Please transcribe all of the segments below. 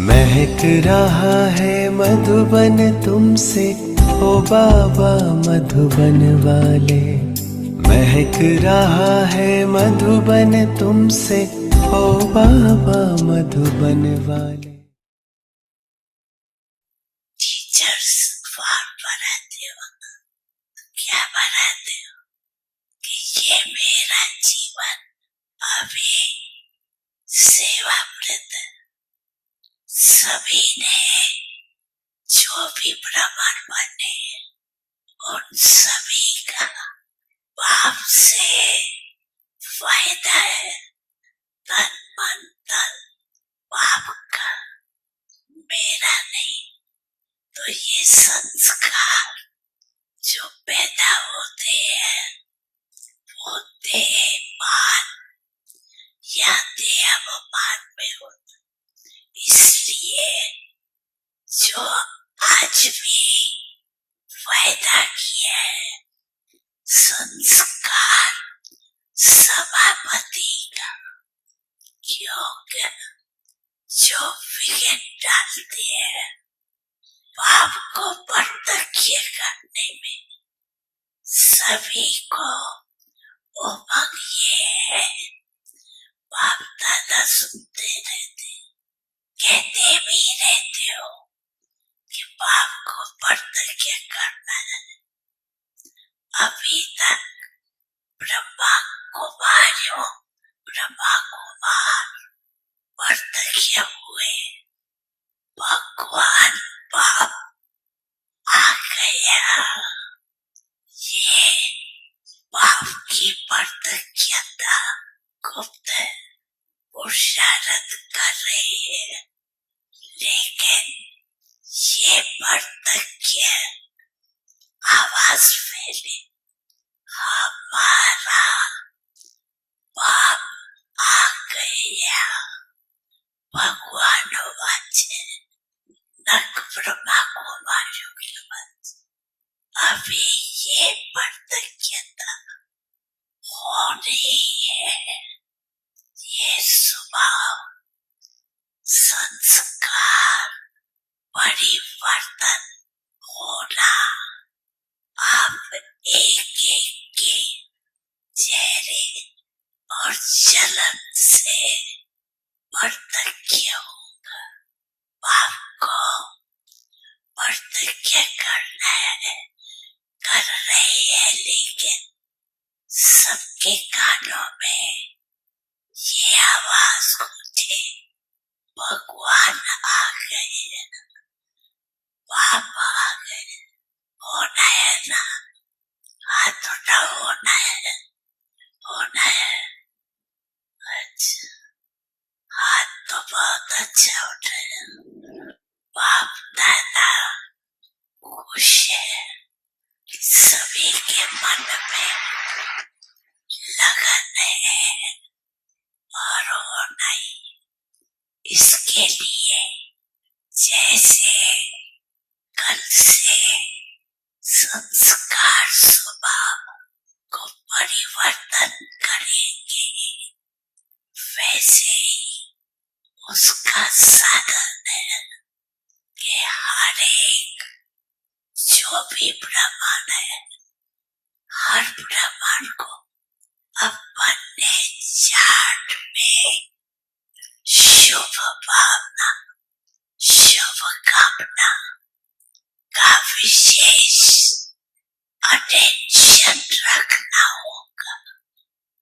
महक रहा है मधुबन तुमसे, ओ बाबा मधुबन वाले। महक रहा है मधुबन तुमसे, ओ बाबा मधुबन वाले। टीचर्स फॉर्म भराते हो, क्या भराते हो कि ये मेरा जीवन अभी सेवाव्रत। सभी ने जो भी ब्राह्मण बने उन सभी का पाप से फायदा है। तन मन धन पाप का, मेरा नहीं। तो ये संस्कार जो पैदा होते हैं वो देहमान या देहावमान में होते, इसलिए जो आज भी वायदा किया है संस्कार सभापति का, क्योंकि जो विघ्न डालते हैं पाप को प्रत्यक्ष करने में, सभी को उमंग ये है। बाप दादा सुनते रहते, कहते भी रहते हो कि पाप को प्रत्यक्ष करना है। अभी तक ब्रह्मा कुमार प्रत्यक्ष हुए, भगवान बाप आ गया। ये पाप की प्रत्यक्षता गुप्त पुरुषार्थ कर रही है, लेकिन ये प्रत्यक्ष आवाज फैले, हमारा बाप आ गया। भगवान वाचे नक ब्रह्मा कुमार युगलवंश। अभी ये प्रत्यक्षता होनी है। ये स्वभाव संस्कार परिवर्तन होना। आप एक एक के चेहरे और चलन से प्रत्यक्ष होगा। पाप को प्रत्यक्ष करना है, कर रही है, लेकिन सबके कानों में ये आवाज गूंजे, भगवान आ गए, पाप आ गए। होना है ना, हाथ उठाओ, होना है, होना है। अच्छा, हाथ तो बहुत अच्छा उठे। बाप दादा खुश है, सभी के मन में लगन है और वो नहीं। इसके लिए जैसे कल से संस्कार स्वभाव को परिवर्तन करेंगे, वैसे ही उसका साधन है कि हर एक जो भी ब्राह्मण है, हर ब्राह्मण को अपने चार्ट में शुभ भावना, शुभ कामना का विशेष अटेंशन रखना होगा।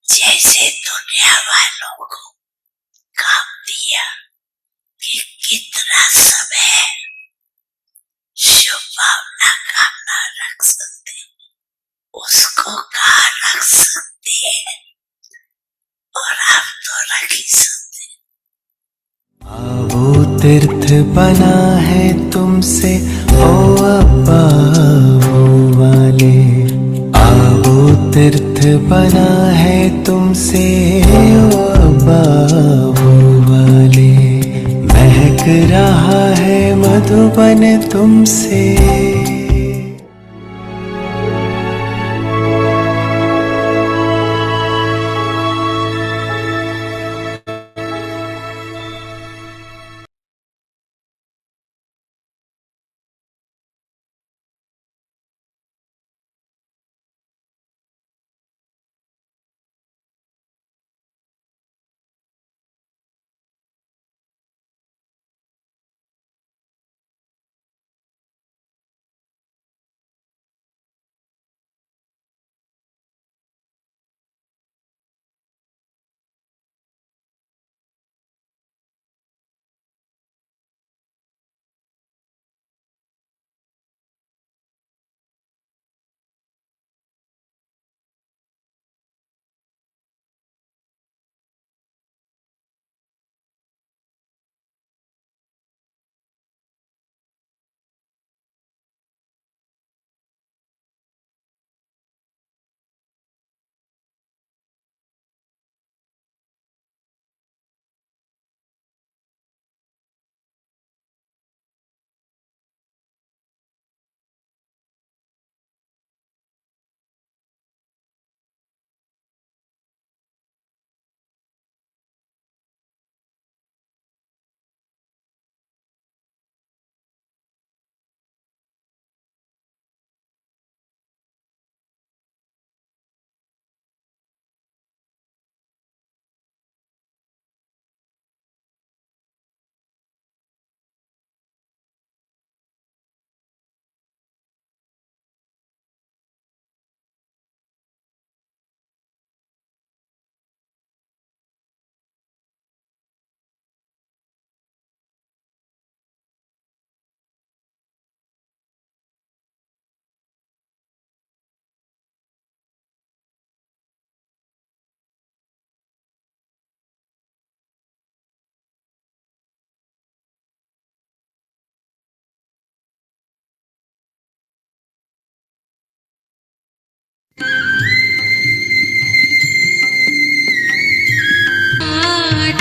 जैसे दुनिया वालों को काम दिया कि कितना समय शुभ भावना कामना रख सकते, उसको कहाँ रख सकते हैं, और आप तो रख ही सकते। वो तीर्थ बना है तुमसे, ओ अब्बा वो वाले। वो तीर्थ बना है तुमसे, ओ अब्बा वो वाले। महक रहा है मधुबन तुमसे।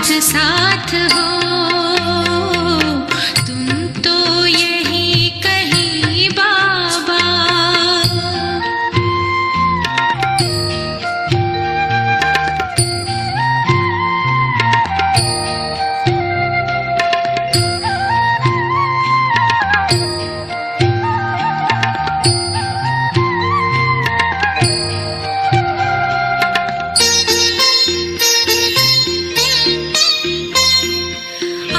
साथ साथ हो तुम तो यही कहीं बाबा।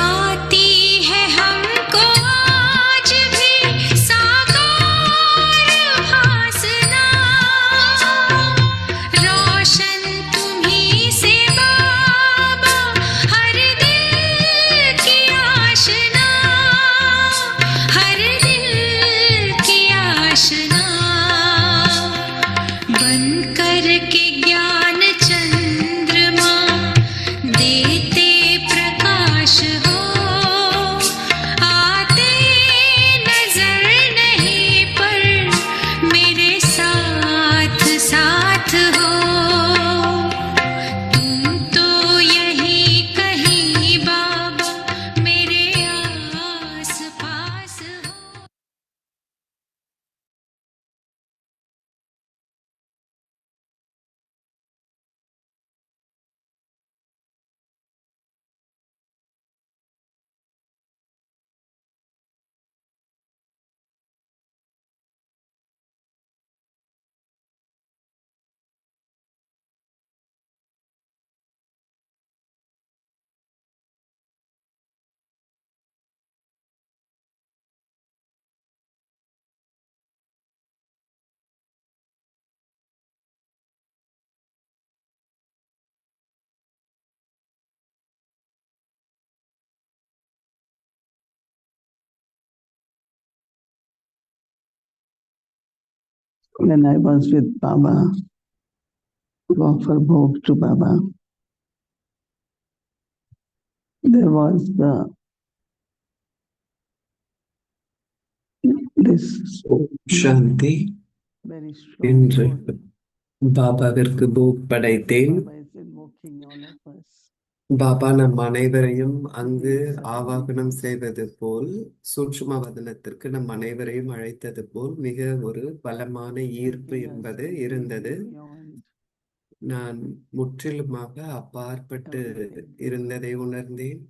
आती है हमको आज भी साकार भासना, रोशन तुम्ही से बाबा हर दिल की आशना, हर दिल की आशना। बन कर के ज्ञान चंद्रमा देते प्रकाश हो, आते नजर नहीं पर मेरे साथ साथ हो तुम तो यही कहीं बाबा मेरे आस पास हो। When I was with Baba, to offer bhog to Baba, there was this Shanti. very strong இன்று force. பாபாவிற்கு போக் படைத்தேன். Baba is invoking all of us. Baba நம் அனைவரையும் அங்கு ஆவாகனம் செய்வது போல், சூட்சும வதனத்திற்கு நம் அனைவரையும் அழைத்தது போல் மிக ஒரு பலமான ஈர்ப்பு taking us என்பது இருந்தது. beyond நான் முற்றிலுமாக அப்பாற்பட்டு everything. இருந்ததை உணர்ந்தேன்.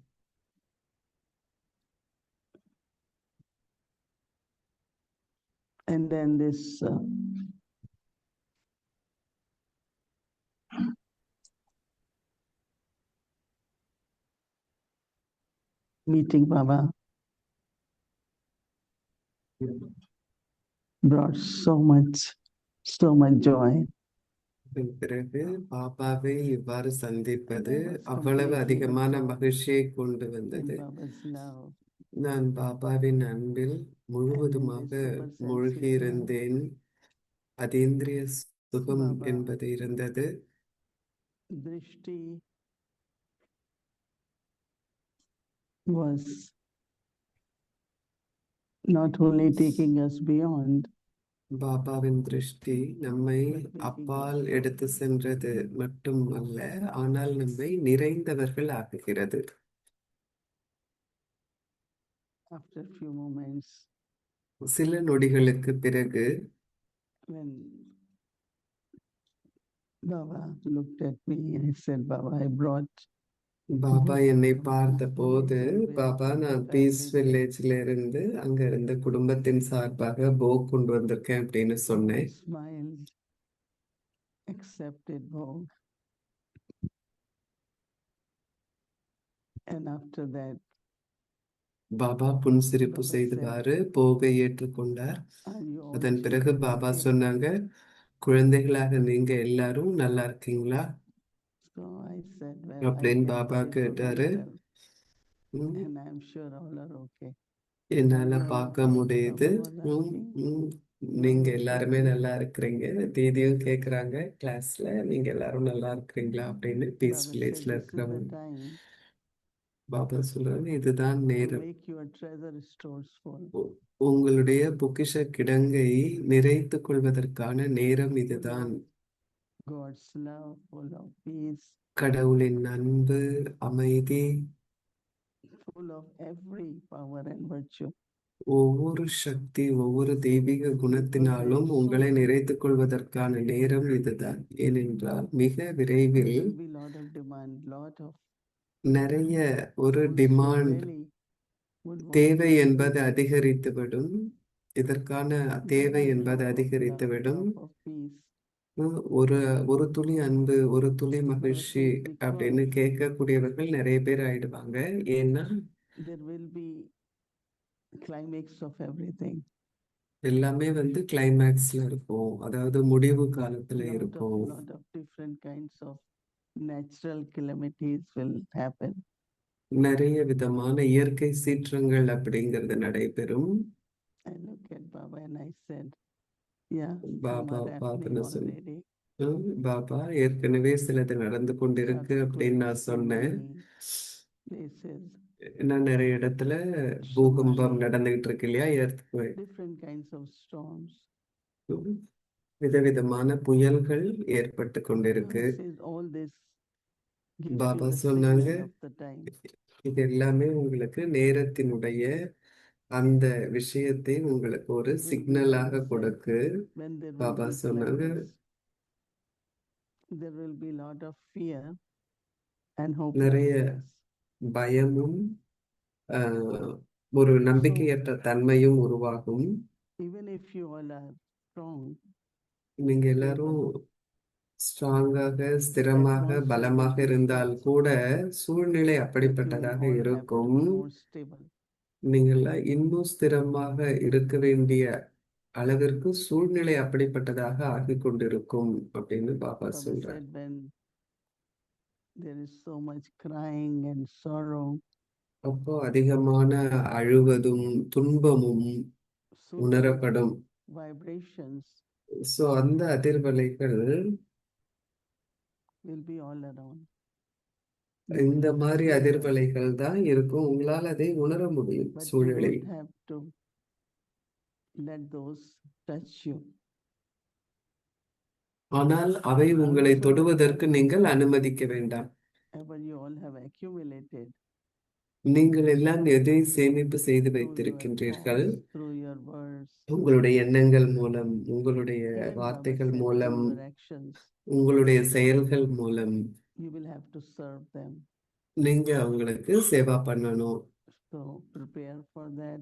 And then this meeting Baba brought so much joy. அதன் பிறகு பாபாவை இவ்வாறு சந்திப்பது அவ்வளவு அதிகமான மகிழ்ச்சியை கொண்டு In வந்தது. Baba's love. நான் பாபாவின் அன்பில் முழுவதுமாக And in this super மூழ்கி sensitive இருந்தேன். அதீந்திரிய சுகம் Baba. என்பது இருந்தது. Drishti was not only taking us beyond, பாபாவின் திருஷ்டி நம்மை அப்பால் எடுத்து சென்றது மட்டும் அல்ல, ஆனால் நம்மை நிறைந்தவர்கள் ஆக்குகிறது. after a few moments, சில நொடிகளுக்கு பிறகு when Baba looked at me, I said, Baba, I brought Baba book என்னை from பார்த்த Peace போது, Village where பாபா நான் family பீஸ் lives. வில்லேஜ்ல இருந்து அங்க இருந்த குடும்பத்தின் சார்பாக போக் கொண்டு வந்திருக்கேன் அப்படின்னு Baba சொன்னேன். smiled, accepted Bhog. And after that, Baba புன்சிரிப்பு Baba செய்தவாறு போகை ஏற்றுக்கொண்டார். are you all அதன் பிறகு children பாபா okay? சொன்னாங்க, குழந்தைகளாக நீங்க எல்லாரும் நல்லா இருக்கீங்களா So I said, well, I அப்படின்னு can பாபா say for கேட்டாரு. myself, "ம், and I'm sure all are okay. என்னால Are you all பார்க்க okay? முடியுது. Baba was ம், asking. ம், So நீங்க I எல்லாருமே said, நல்லா இருக்கிறீங்க. தீதியும் கேக்குறாங்க கிளாஸ்ல, நீங்க எல்லாரும் நல்லா இருக்கிறீங்களா அப்படின்னு பீஸ் Baba said, வில்லேஜ்ல this is the இருக்கிறவங்க. time பாபா சொல்றாங்க, இதுதான் to நேரம். make your treasure stores full. உ- உங்களுடைய பொக்கிஷ கிடங்கை நிறைத்துக் கொள்வதற்கான நேரம் Full இதுதான். of God's love, full of peace, கடவுளின் அன்பு, அமைதி, full of every power and virtue. ஒவ்வொரு சக்தி, ஒவ்வொரு தெய்வீக குணத்தினாலும் உங்களை நிறைத்துக் கொள்வதற்கான நேரம் இதுதான். ஏனென்றால் மிக There விரைவில் will be lot of demand, lot of நிறைய ஒரு those who demand, really would want தேவை to என்பது receive அதிகரித்துவிடும். இதற்கான that தேவை one என்பது drop of love, அதிகரித்துவிடும். drop of peace. ஒரு ஒரு துளி அன்பு, ஒரு துளி But மகிழ்ச்சி it's அப்படின்னு because கேட்கக்கூடியவர்கள் நிறைய பேர் ஆயிடுவாங்க. ஏன்னா there will be climax of everything. எல்லாமே வந்து கிளைமேக்ஸ்ல இருக்கும், அதாவது முடிவு காலத்துல இருக்கும். Lot of different kinds of natural calamities will happen. நிறைய விதமான இயற்கை சீற்றங்கள் அப்படிங்கிறது நடைபெறும். I look at Baba and I said, yeah, some Baba are happening பார்த்துன்னு சொன்ன already. பாபா ஏற்கனவே சிலது நடந்து கொண்டிருக்கு அப்படின்னு நான் Earthquakes in சொன்னேன். many places, நான் நிறைய இடத்துல பூகம்பம் நடந்துகிட்டு இருக்கு இல்லையா, earthquake. different kinds of storms. விதவிதமான புயல்கள் ஏற்பட்டு கொண்டிருக்கு. Baba says all this gives you Baba the சொன்னாங்க, signal of the time. இது எல்லாமே உங்களுக்கு நேரத்தினுடைய அந்த விஷயத்தை உங்களுக்கு ஒரு There will be சிக்னலாக times that கொடுக்கு. when there will Baba be சொன்னாங்க, calamities, there will be lot of fear and நிறைய hopelessness. பயமும் ஒரு நம்பிக்கையற்ற தன்மையும் உருவாகும். Even if you all are strong, நீங்க எல்லாரும் ஸ்ட்ராங்காக, ஸ்திரமாக, atmosphere பலமாக will be இருந்தால் such கூட சூழ்நிலை that you will அப்படிப்பட்டதாக all have to இருக்கும். be more stable. நீங்கள்லாம் இன்னும் ஸ்திரமாக இருக்க வேண்டிய அளவிற்கு சூழ்நிலை அப்படிப்பட்டதாக ஆகிக் கொண்டிருக்கும் அப்படின்னு பாபா Baba சொல்றார். said when there is so much crying and sorrow, அப்போ அதிகமான அழுவதும் துன்பமும் so those உணரப்படும். vibrations சோ அந்த அதிர்வலைகள் will be all around. இந்த You will மாதிரி feel them, அதிர்வலைகள் தான் இருக்கும். உங்களால் அதை உணர முடியும் but you சூழலை. don't have to let those touch you. ஆனால் அவை உங்களை Also, தொடுவதற்கு நீங்கள் அனுமதிக்க வேண்டாம். whatever you all have accumulated நீங்கள் எல்லாம் எதை சேமிப்பு செய்து through your வைத்திருக்கின்றீர்கள், thoughts, through your words, உங்களுடைய எண்ணங்கள் மூலம், உங்களுடைய even Baba வார்த்தைகள் said மூலம், through your actions, உங்களுடைய செயல்கள் மூலம் you will have to serve them. நீங்க அவங்களுக்கு சேவா பண்ணணும். So prepare for that.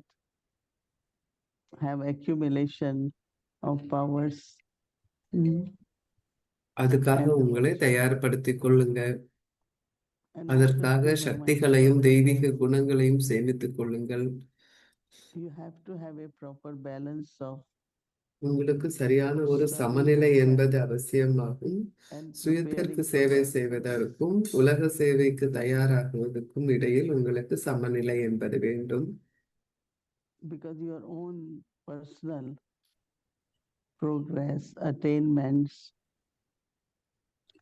Have accumulation of powers. அதுக்காக And உங்களை devotion. தயார்படுத்திக் கொள்ளுங்க. And அதற்காக also to have சக்திகளையும் mindfulness. தெய்வீக குணங்களையும் சேமித்துக் கொள்ளுங்கள். You have to have a proper balance of உங்களுக்கு சரியான ஒரு serving சமநிலை yourself என்பது அவசியமாகும். and சுயத்திற்கு preparing for சேவை the செய்வதற்கும் உலக சேவைக்கு தயாராகுவதற்கும் இடையில் உங்களுக்கு சமநிலை என்பது வேண்டும். because your own personal progress, attainments,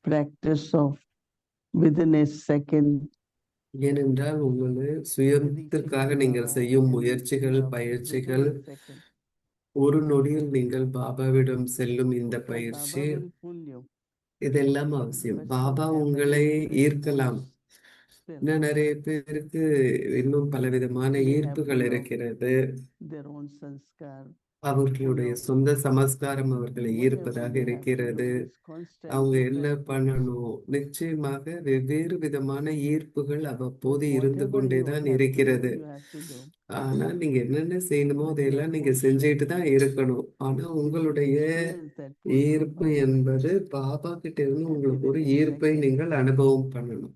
practice of within a second, ஏனென்றால் உங்களை சுயத்திற்காக reaching to நீங்கள் Baba செய்யும் and முயற்சிகள், love பயிற்சிகள், within a second. ஒரு நொடியில் நீங்கள் பாபாவிடம் செல்லும் இந்த But பயிற்சி, Baba will pull you. இதெல்லாம் அவசியம். But பாபா have உங்களை many different ஈர்க்கலாம். forces still. இன்னும் நிறைய பேருக்கு இன்னும் பலவிதமான They have ஈர்ப்புகள் full of இருக்கிறது. their own sanskar. அவர்களுடைய சொந்த சமஸ்காரம் அவர்களை ஈர்ப்பதாக Whatever they have to இருக்கிறது. do is constant அவங்க என்ன practice. பண்ணணும்? நிச்சயமாக வெவ்வேறு விதமான ஈர்ப்புகள் But அவ்வப்போது இருந்து whatever கொண்டே you தான் have to do, இருக்கிறது. you have to do. ஆனா நீங்க என்னென்ன செய்யணுமோ But அதையெல்லாம் your நீங்க portion செஞ்சுட்டு தான் இருக்கணும். ஆனா is to உங்களுடைய experience that pull from ஈர்ப்பு Baba என்பது பாபா கிட்ட இருந்து at உங்களுக்கு ஒரு within a ஈர்ப்பை second. நீங்கள் அனுபவம் பண்ணணும்.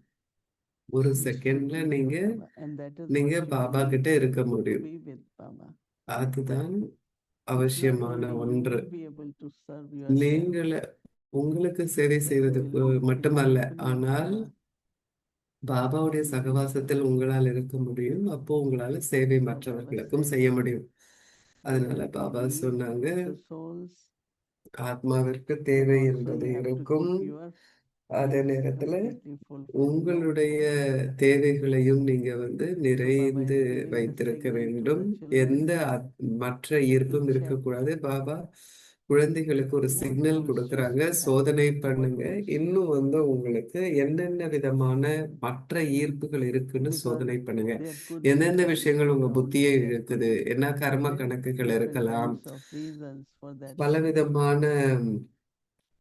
ஒரு Be செகண்ட்ல strictly நீங்க for Baba. And that is நீங்க what you பாபா all கிட்ட need இருக்க to முடியும். be with Baba. அதுதான் Not அவசியமான only you ஒன்று. will be able to serve yourself, நீங்கள் உங்களுக்கு சேவை but you செய்வதற்கு will be in the மட்டுமல்ல, company of ஆனால் Baba. பாபாவுடைய And சகவாசத்தில் உங்களால் இருக்க முடியும். அப்போ உங்களால சேவை so Baba மற்றவர்களுக்கும் said, செய்ய முடியும். there அதனால will be பாபா need சொன்னாங்க, of the souls, ஆத்மாவிற்கு but தேவை also என்பது you have to இருக்கும். keep your அதே needs நேரத்துல completely fulfilled. உங்களுடைய தேவைகளையும் நீங்க So Baba நிறைந்து is giving the வைத்திருக்க signal to வேண்டும். the children. எந்த மற்ற ஈர்ப்பும் Check இருக்கக்கூடாது. பாபா குழந்தைகளுக்கு ஒரு what சிக்னல் conscious கொடுக்கறாங்க, we have, சோதனை what பண்ணுங்க. conscious, இன்னும் உங்களுக்கு என்னென்ன விதமான மற்ற ஈர்ப்புகள் இருக்குன்னு because சோதனை பண்ணுங்க. there could be எந்தெந்த karmic விஷயங்கள் உங்க accounts, புத்தியை there could இழுக்குது, be என்ன கர்ம கணக்குகள் different இருக்கலாம், kinds of reasons for that ego. பலவிதமான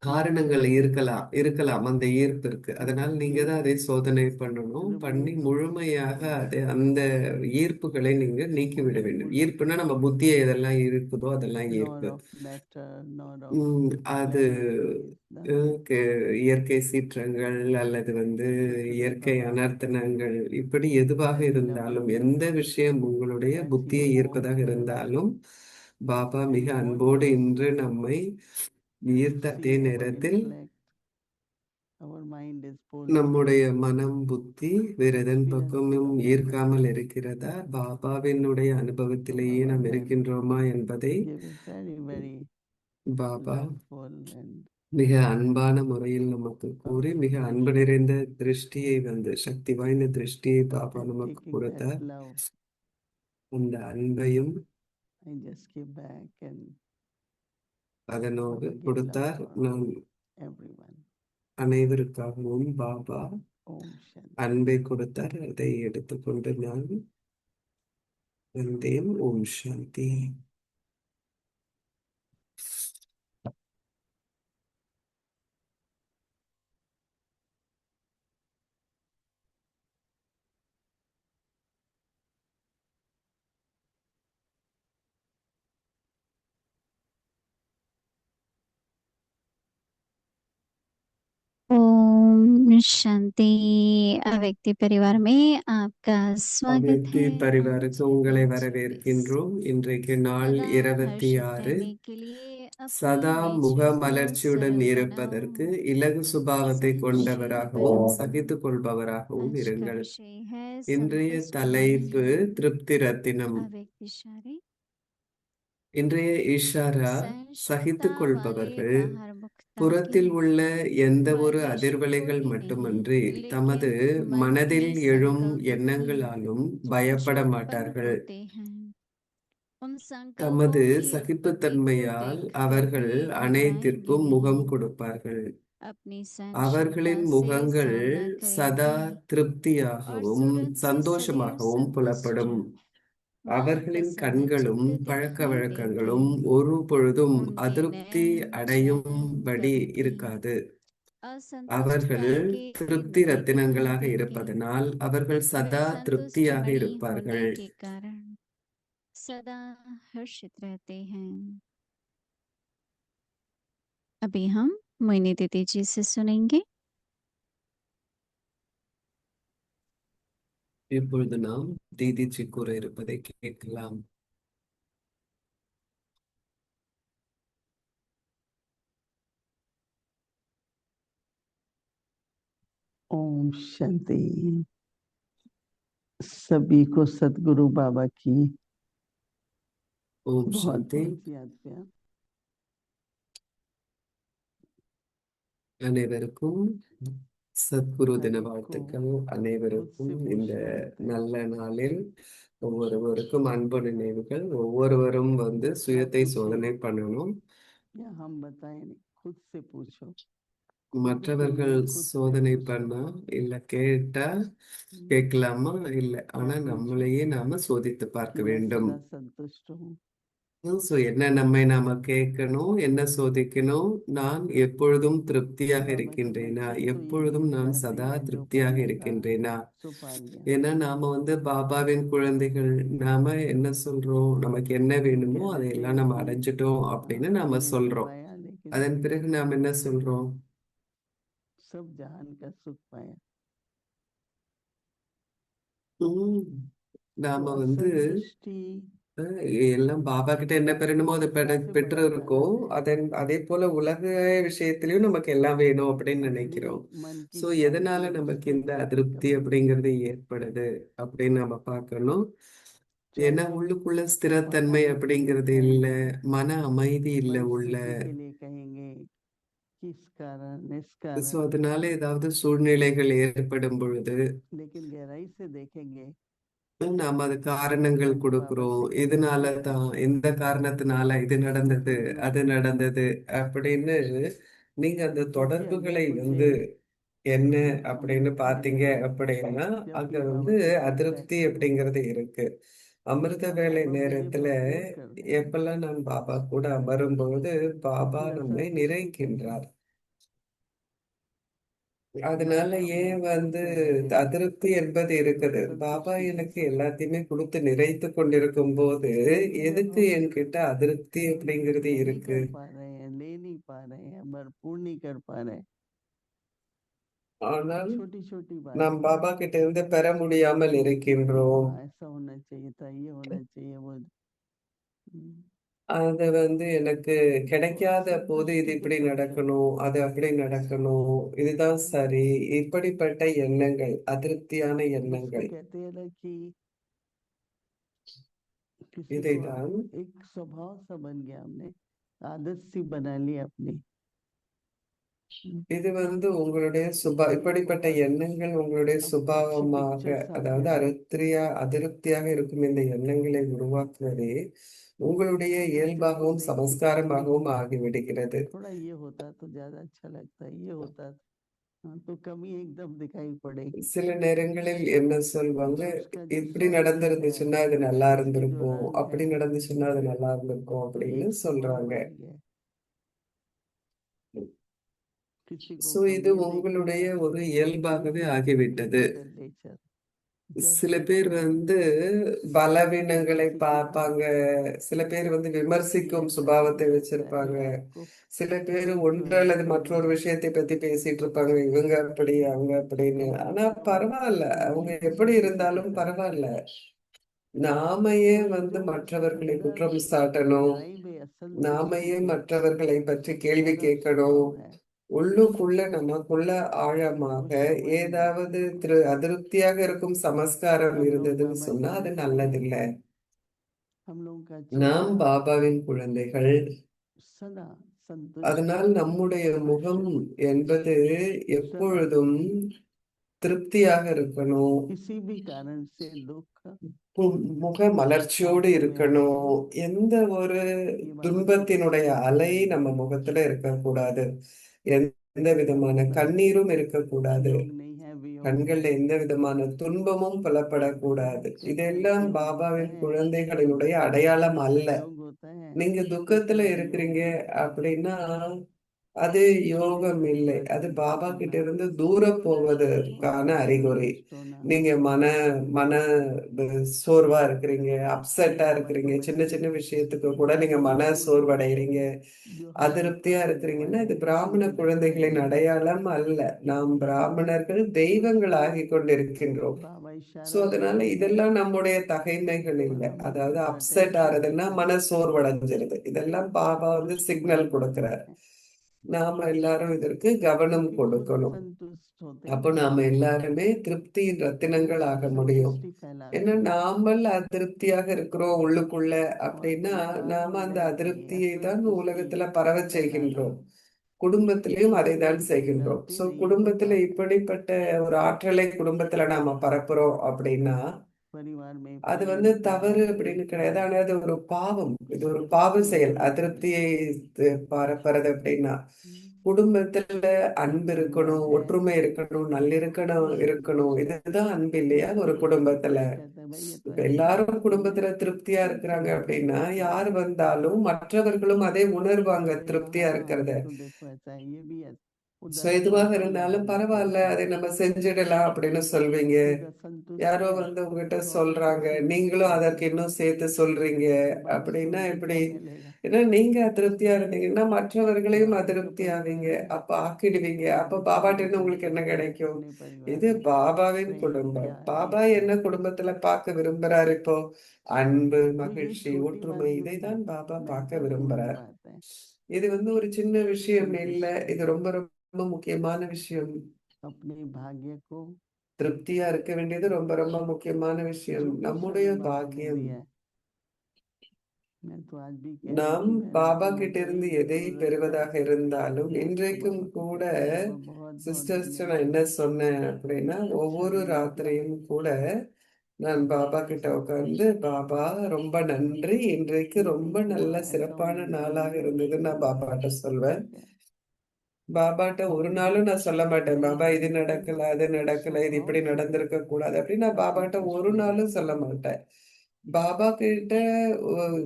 காரணங்கள் இருக்கலாம் அந்த ஈர்ப்பிற்கு. But அதனால நீங்க you தான் அதை சோதனை பண்ணணும். பண்ணி remove முழுமையாக from அதை that அந்த ஈர்ப்புகளை நீங்க நீக்கிவிட வேண்டும். ஈர்ப்புனா நம்ம புத்தியை எதெல்லாம் இருக்குதோ அதெல்லாம் nor ஈர்ப்பு. of matter, nor of அது calamities, nothing. இயற்கை சீற்றங்கள் அல்லது Different இயற்கை bhava. அனர்த்தங்கள் இப்படி எதுவாக Very இருந்தாலும், loving எந்த விஷயம் உங்களுடைய that you புத்தியை ஈர்ப்பதாக observe இருந்தாலும், பாபா மிக and what அன்போடு we இன்று நம்மை ஈர்த்த அதே see, our நேரத்தில் intellect, our mind is pulled. நம்முடைய மனம் புத்தி வேற எதன் Experience the பக்கமும் moment. ஈர்க்காமல் இருக்கிறதா, பாபாவினுடைய அனுபவத்திலேயே Baba நாம் has இருக்கின்றோமா என்பதை gave a very, very Baba loveful and மிக அன்பான முறையில் நமக்கு கூறி, மிக அன்பு observation. நிறைந்த திருஷ்டியை சக்தி வாய்ந்த திருஷ்டியை பாபா And நமக்கு taking that கொடுத்தார். love, அந்த அன்பையும் I just give back and அதனோடு Baba give love கொடுத்தார். for நான் everyone. அனைவருக்காகவும் பாபா Om Shanti. அன்பை கொடுத்தார். அதை எடுத்துக்கொண்டு நான் வந்தேன். ஓம் சாந்தி. ओम शांति। अव्यक्ति परिवार में आपका स्वागत அவ்யக்தி है। பரிவாருக்கு आज உங்களை दिन 26। வரவேற்கின்றோம். இன்றைக்கு நாள் सदा 26. हर्षित रहने के लिए சதா अपनी முக नेचर को மலர்ச்சியுடன் सर्वदा இருப்பதற்கு, இலகு சுபாவத்தை सहनशील கொண்டவராகவும் बनाएं। சகித்துக் கொள்பவராகவும் आज का இருங்கள். विषय है இன்றைய संतुष्ट தலைப்பு मन। திருப்தி ரத்தினம். अव्यक्त इशारे। இன்றைய இஷாரா, सहिष्णुता சகித்துக் वाले கொள்பவர்கள் बाहर मुक्ता के புறத்தில் உள்ள எந்த ஒரு वागेश्वर को அதிர்வலைகள் ही மட்டுமன்றி नहीं, தமது लेकिन मन மனதில் की எழும் संकल्प எண்ணங்களாலும் भी பயப்பட जो उत्पन्न மாட்டார்கள். होते हैं, उन தமது संकल्पों की उत्पत्ति को சகிப்புத்தன்மையால் देखकर அவர்கள் भी घबराएंगे அனைத்திற்கும் முகம் नहीं। கொடுப்பார்கள். अपनी सहनशीलता அவர்களின் से முகங்கள் सामना சதா करेंगे और திருப்தியாகவும் सूरज से सदैव சந்தோஷமாகவும் संतुष्ट। புலப்படும். वह அவர்களின் प्रसन्न கண்களும் चित्त பழக்க दिखाई வழக்கங்களும் देंगे। ஒரு பொழுதும் उनके அதிருப்தி नैन அடையும்படி कभी भी இருக்காது. असंतुष्टता அவர்கள் के திருப்தி नहीं दिखाई ரத்தினங்களாக देंगे। இருப்பதனால் அவர்கள் वे சதா संतुष्ट திருப்தியாக नहीं இருப்பார்கள். होने के कारण सदा हर्षित रहते हैं। अभी हम मोहिनी दीदी जी से सुनेंगे। இப்பொழுது நாம் தீதிஜி கூற இருப்பதை கேட்கலாம். ओम शांति। सभी को सतगुरु बाबा की ஓம் बहुत சாந்தி. बहुत याद प्यार। அனைவருக்கும் சத்குரு हर தின एक को வாழ்த்துக்கள். खुद से அனைவருக்கும் இந்த पूछना होता है நல்ல நாளில் ஒவ்வொருவருக்கும் அன்பு நினைவுகள். ஒவ்வொருவரும் சுயத்தை पूछे சோதனை பண்ணணும். या हम बताएं नहीं, खुद से पूछो। खुद के மற்றவர்கள் लिए खुद से சோதனை पूछो। பண்ணா இல்ல கேட்டா கேட்கலாமா இல்ல, ஆனா या पूछो நம்மளையே நாம சோதித்து कि பார்க்க मैं வேண்டும். सदा संतुष्ट हूँ। சோ என்ன நம்மை நாம கேட்கணும், என்ன சோதிக்கணும், நான் எப்பொழுதும் திருப்தியாக बाबा के இருக்கின்றேனா, बच्चे तो ये எப்பொழுதும் நான் कहते सदा हैं जो திருப்தியாக पाया था இருக்கின்றேனா. सो पा लिया। ஏன்னா நாம பாபாவின் குழந்தைகள். நாம என்ன சொல்றோம், நமக்கு என்ன फिर வேணுமோ कह देते அதையெல்லாம் हैं நம்ம कि அடைஞ்சிட்டோம் அப்படின்னு நாம नहीं तो சொல்றோம். पाया लेकिन அதன் பிறகு நாம் என்ன சொல்றோம், सब जहान का सुख पाया। உம் நாம तो असंतुष्टि எல்லாம் பாபா கிட்ட என்ன பெறணுமோ அதை उसका से பெற்று बड़ा இருக்கோம். कारण है அதே போல உலக விஷயத்திலயும் நமக்கு எல்லாம் வேணும் அப்படின்னு अपनी நினைக்கிறோம். मन की சோ எதனால शांति நமக்கு उसकी இந்த அதிருப்தி कमी। அப்படிங்கிறது ஏற்படுது அப்படின்னு நம்ம பார்க்கணும். ஏன்னா चाहे உள்ளுக்குள்ள ஸ்திரத்தன்மை पढ़ाने के लिए அப்படிங்கிறது இல்ல, कहेंगे, மன அமைதி இல்ல உள்ள. परिस्थिति के लिए कहेंगे, किस कारण इस சோ कारण, அதனால ஏதாவது சூழ்நிலைகள் ஏற்படும் பொழுது लेकिन गहराई से देखेंगे நாம அது காரணங்கள் बाबा கொடுக்கிறோம். से कहते இதனால हैं தான், இந்த காரணத்தினால இது நடந்தது, அது நடந்தது அப்படின்னு நீங்க அந்த क्योंकि अगर தொடர்புகளை मुझे என்ன அப்படின்னு अमृत பார்த்தீங்க वेले அப்படின்னா, जब அங்க भी बाबा के साथ அதிருப்தி बैठता हूँ அப்படிங்கிறது இருக்கு. அமிர்த तब வேலை बाबा मुझे நேரத்துல भरपूर करते हैं எப்பெல்லாம் நான் பாபா கூட அமரும்போது பாபா फिर நம்மை असंतुष्टि कैसे? நிறைக்கின்றார். அதனால बाबा हमें ஏன் खुश कर रहे हैं அதிருப்தி என்பது तो இருக்குது. பாபா असंतुष्टि எனக்கு कैसे? எல்லாத்தையுமே கொடுத்து நிறைத்து கொண்டிருக்கும் போது क्योंकि जब எதுக்கு हम என்கிட்ட அதிருப்தி அப்படிங்கிறது नहीं இருக்கு? कर पा रहे हैं, ले नहीं पा रहे हैं, भरपूर नहीं कर पा रहे हैं, तो ஆனால் छोटी छोटी நாம் बातें பாபா கிட்ட இருந்து பெற முடியாமல் कि இருக்கின்றோம். हाँ ऐसा होना चाहिए था, ये होना चाहिए वो। அது எனக்கு तो கிடைக்காத போது இது असंतुष्टि के இப்படி चलते நடக்கணும், அது அப்படி நடக்கணும், இதுதான் சரி, இப்படிப்பட்ட எண்ணங்கள், அதிருப்தியான जिसको எண்ணங்கள், कहते हैं ना कि किसी को இதைதான் एक स्वभाव सा बन गया, हमने आदत सी बना ली अपनी। இது உங்களுடைய இப்படிப்பட்ட எண்ணங்கள் உங்களுடைய अब अच्छी சுபாவமாக, पिक्चर्स आते அதாவது हैं, அதிருப்தியாக இருக்கும் இந்த எண்ணங்களை உருவாக்குவதே உங்களுடைய जैसे இயல்பாகவும் कोई சமஸ்காரமாகவும் ஆகிவிடுகிறது. थोड़ा ये होता तो ज्यादा अच्छा लगता, ये होता हाँ, तो कमी एकदम दिखाई पड़ेगी। சில நேரங்களில் என்ன சொல்வாங்க, तो उसका जो இப்படி सॉफ्टनेस है, நடந்திருந்துச்சுன்னா அது நல்லா उसकी जो இருந்திருக்கும், रंग है, அப்படி நடந்துச்சுன்னா அது நல்லா இருந்திருக்கும் तो அப்படின்னு एक स्वभाव சொல்றாங்க. बन गया। किसी को சோ இது कमियां देखनी உங்களுடைய है ஒரு तो இயல்பாகவே ஆகிவிட்டது. Physical nature. जब சில பேர் देखो பலவீனங்களை किसी की பார்ப்பாங்க, சில பேர் कि விமர்சிக்கும் ऐसा சுபாவத்தை नहीं ऐसा வச்சிருப்பாங்க, है, आपको சில பேர் ஒன்று அல்லது इन्फ्लुएंस करना மற்றொரு है, விஷயத்தை பத்தி பேசிட்டு இருப்பாங்க, இவங்க அப்படி அவங்க அப்படின்னு. ஆனா பரவாயில்ல, அவங்க ये எப்படி संतुष्टि के இருந்தாலும் चलते। பரவாயில்ல. நாம तो ஏன் ये जो மற்றவர்களை अंदर குற்றம் சாட்டணும்? गहराई में நாம असंतुष्टि ஏன் है, மற்றவர்களை பற்றி கேள்வி ज्यादा கேட்கணும்? स्वभाव है, உள்ளுக்குள்ள நமக்குள்ள ஆழமாக उस समय में ஏதாவது அதிருப்தியாக இருக்கும் சமஸ்காரம் हम लोग இருந்ததுன்னு बाबा के சொன்னா அது बच्चे हैं, நல்லதில்லை. हम लोगों का நாம் चेहरा பாபாவின் குழந்தைகள். सदा संतुष्टि அதனால் நம்முடைய முகம் हर्ष என்பது सदा எப்பொழுதும் திருப்தியாக இருக்கணும். किसी भी कारण से दुख முக மலர்ச்சியோடு आंखों में இருக்கணும். आंसू, எந்த ஒரு ये बाबा के துன்பத்தினுடைய बच्चों को அலை चाहिए। நம்ம முகத்துல இருக்கக்கூடாது. எந்த விதமான बस கண்ணீரும் இருக்கக்கூடாது. योग नहीं है, वियोग है, கண்கள்ல எந்த விதமான துன்பமும் புலப்படக்கூடாது. कहते हैं இதெல்லாம் कि होता பாபாவின் है, குழந்தைகளினுடைய அடையாளம் அல்ல. योग होता है, நீங்க एक துக்கத்துல राजयोग இருக்கிறீங்க है, அப்படின்னா அது யோகம் இல்லை, அது आदमी பாபா கிட்ட होना, இருந்து தூர போவதற்கான அறிகுறி. डिप्रेस्ड होना, நீங்க மன மன சோர்வா இருக்கிறீங்க, அப்செட்டா बाबा के இருக்கிறீங்க, சின்ன बच्चे சின்ன விஷயத்துக்கு கூட நீங்க மன वो जो சோர்வடைகிறீங்க, जो हमारे அதிருப்தியா पास जो இருக்கிறீங்கன்னா है இது उसी பிராமண में लगते குழந்தைகளின் हैं। அடையாளம் அல்ல. நாம் பிராமணர்கள் தெய்வங்கள் ஆகிக் கொண்டிருக்கின்றோம். बाबा சோ इशारा அதனால करते हैं இதெல்லாம் நம்முடைய தகைமைகள் और இல்லை. हम அதாவது उनका அப்செட் अटेंशन ஆறதுன்னா लेकर மன சோர்வடைஞ்சிருது. இதெல்லாம் பாபா दृष्टि சிக்னல் बदल देते கொடுக்கிறார். हैं, நாம எல்லாரும் இதற்கு கவனம் क्योंकि खुद கொடுக்கணும். संतुष्ट होते அப்போ हैं நாம எல்லாருமே திருப்தியின் तो ரத்தினங்கள் ஆக முடியும். संतुष्टि ஏன்னா फैलाते हैं। நாமல் அதிருப்தியாக இருக்கிறோம் உள்ளுக்குள்ள और அப்படின்னா परिवार நாம में அந்த रह के அதிருப்தியை தான் असंतुष्टि உலகத்துல பரவச் फैलाना செய்கின்றோம். குடும்பத்திலையும் किसी அதை தான் मन की செய்கின்றோம். गलती சோ नहीं है तो குடும்பத்துல पाप है। இப்படிப்பட்ட ஒரு ஆற்றலை குடும்பத்துல நாம பரப்புறோம் அப்படின்னா परिवार में அது प्रेम தவறு प्यार அப்படின்னு கிடையாது. एकता ஆனா அது ஒரு பாவம். இது ஒரு பாவ संतुष्टि செயல். होनी चाहिए। அதிருப்தியை பரப்புறது அப்படின்னா குடும்பத்துல जो அன்பு परिवार இருக்கணும், है ஒற்றுமை இருக்கணும், நல்லிணக்கணும் இருக்கணும். संतुष्ट है, இதுதான் அன்பு இல்லையா ஒரு குடும்பத்துல? कोई कहता है भाई ये तो இப்ப ऐसे எல்லாரும் करते हैं, குடும்பத்துல திருப்தியா सब இருக்கிறாங்க कुछ அப்படின்னா देखो யார் வந்தாலும் மற்றவர்களும் அதே உணர்வாங்க अरे திருப்தியா हाँ இருக்கிறத. ये तो देखो ऐसा है, ये भी है, சோ उधर भी எதுவாக ऐसा ही இருந்தாலும் लगा देते हैं பரவாயில்ல, सब, அதை நம்ம செஞ்சிடலாம் அப்படின்னு சொல்வீங்க. फिर असंतुष्टि யாரோ है உங்ககிட்ட तो சொல்றாங்க, असंतुष्टि दूसरे நீங்களும் को அதற்கு बोलो, இன்னும் சேர்த்து சொல்றீங்க तो बाबा அப்படின்னா सुन के எப்படி? क्या मिलेगा? ஏன்னா நீங்க அதிருப்தியா இருந்தீங்கன்னா மற்றவர்களையும் बाबा का அதிருப்தி परिवार ஆவீங்க, है, அப்ப ஆக்கிடுவீங்க. அப்ப दूसरे பாபாட்ட को இருந்து உங்களுக்கு என்ன समझाते हैं கிடைக்கும்? अपने परिवार இது में பாபாவின் प्रेम குடும்பம். प्यार பாபா एकता। என்ன குடும்பத்துல பார்க்க விரும்புறாரு இப்போ? அன்பு, तो ये மகிழ்ச்சி, छोटी ஒற்றுமை, बात जो இதைதான் பாபா பார்க்க महत्वपूर्ण விரும்புறார். बात है, இது ஒரு சின்ன விஷயம் இல்ல, संतुष्टि இது ரொம்ப ரொம்ப मुख्यமான விஷயம். अपने भाग्य को திருப்தியா இருக்க வேண்டியது ரொம்ப ரொம்ப முக்கியமான விஷயம். जो कुछ நம்முடைய हमें बाबा ने பாக்கியம். दिया है। मैं तो आज भी कह रही நாம் थी, मैं பாபா लेकिन मैं கிட்ட तो இருந்து एक எதை रत्न பெறுவதாக இருந்தாலும் இன்றைக்கும் बाबा को கூட कहती हूँ, बाबा बहुत बहुत சிஸ்டர்ஸ் நான் धन्यवाद, என்ன சொன்னேன் அப்படின்னா, एक अच्छा ஒவ்வொரு दिन निकला, ராத்திரியும் கூட நான் பாபா கிட்ட உட்கார்ந்து, பாபா ரொம்ப நன்றி, இன்றைக்கு ये ரொம்ப ठीक நல்ல हुआ, ऐसा சிறப்பான होना நாளாக चाहिए, இருந்தது நான் பாபாட்ட சொல்வேன். ठीक है। பாபாட்ட ஒரு நாளும் நான் சொல்ல மாட்டேன், ये பாபா இது बिल्कुल நடக்கல, அது நடக்கல, இது स्वभाव இப்படி से நடந்திருக்க கூடாது அப்படின்னு நான் பாபாட்ட ஒரு असंतुष्टि நாளும் रखते சொல்ல हैं। மாட்டேன். பாபா கிட்ட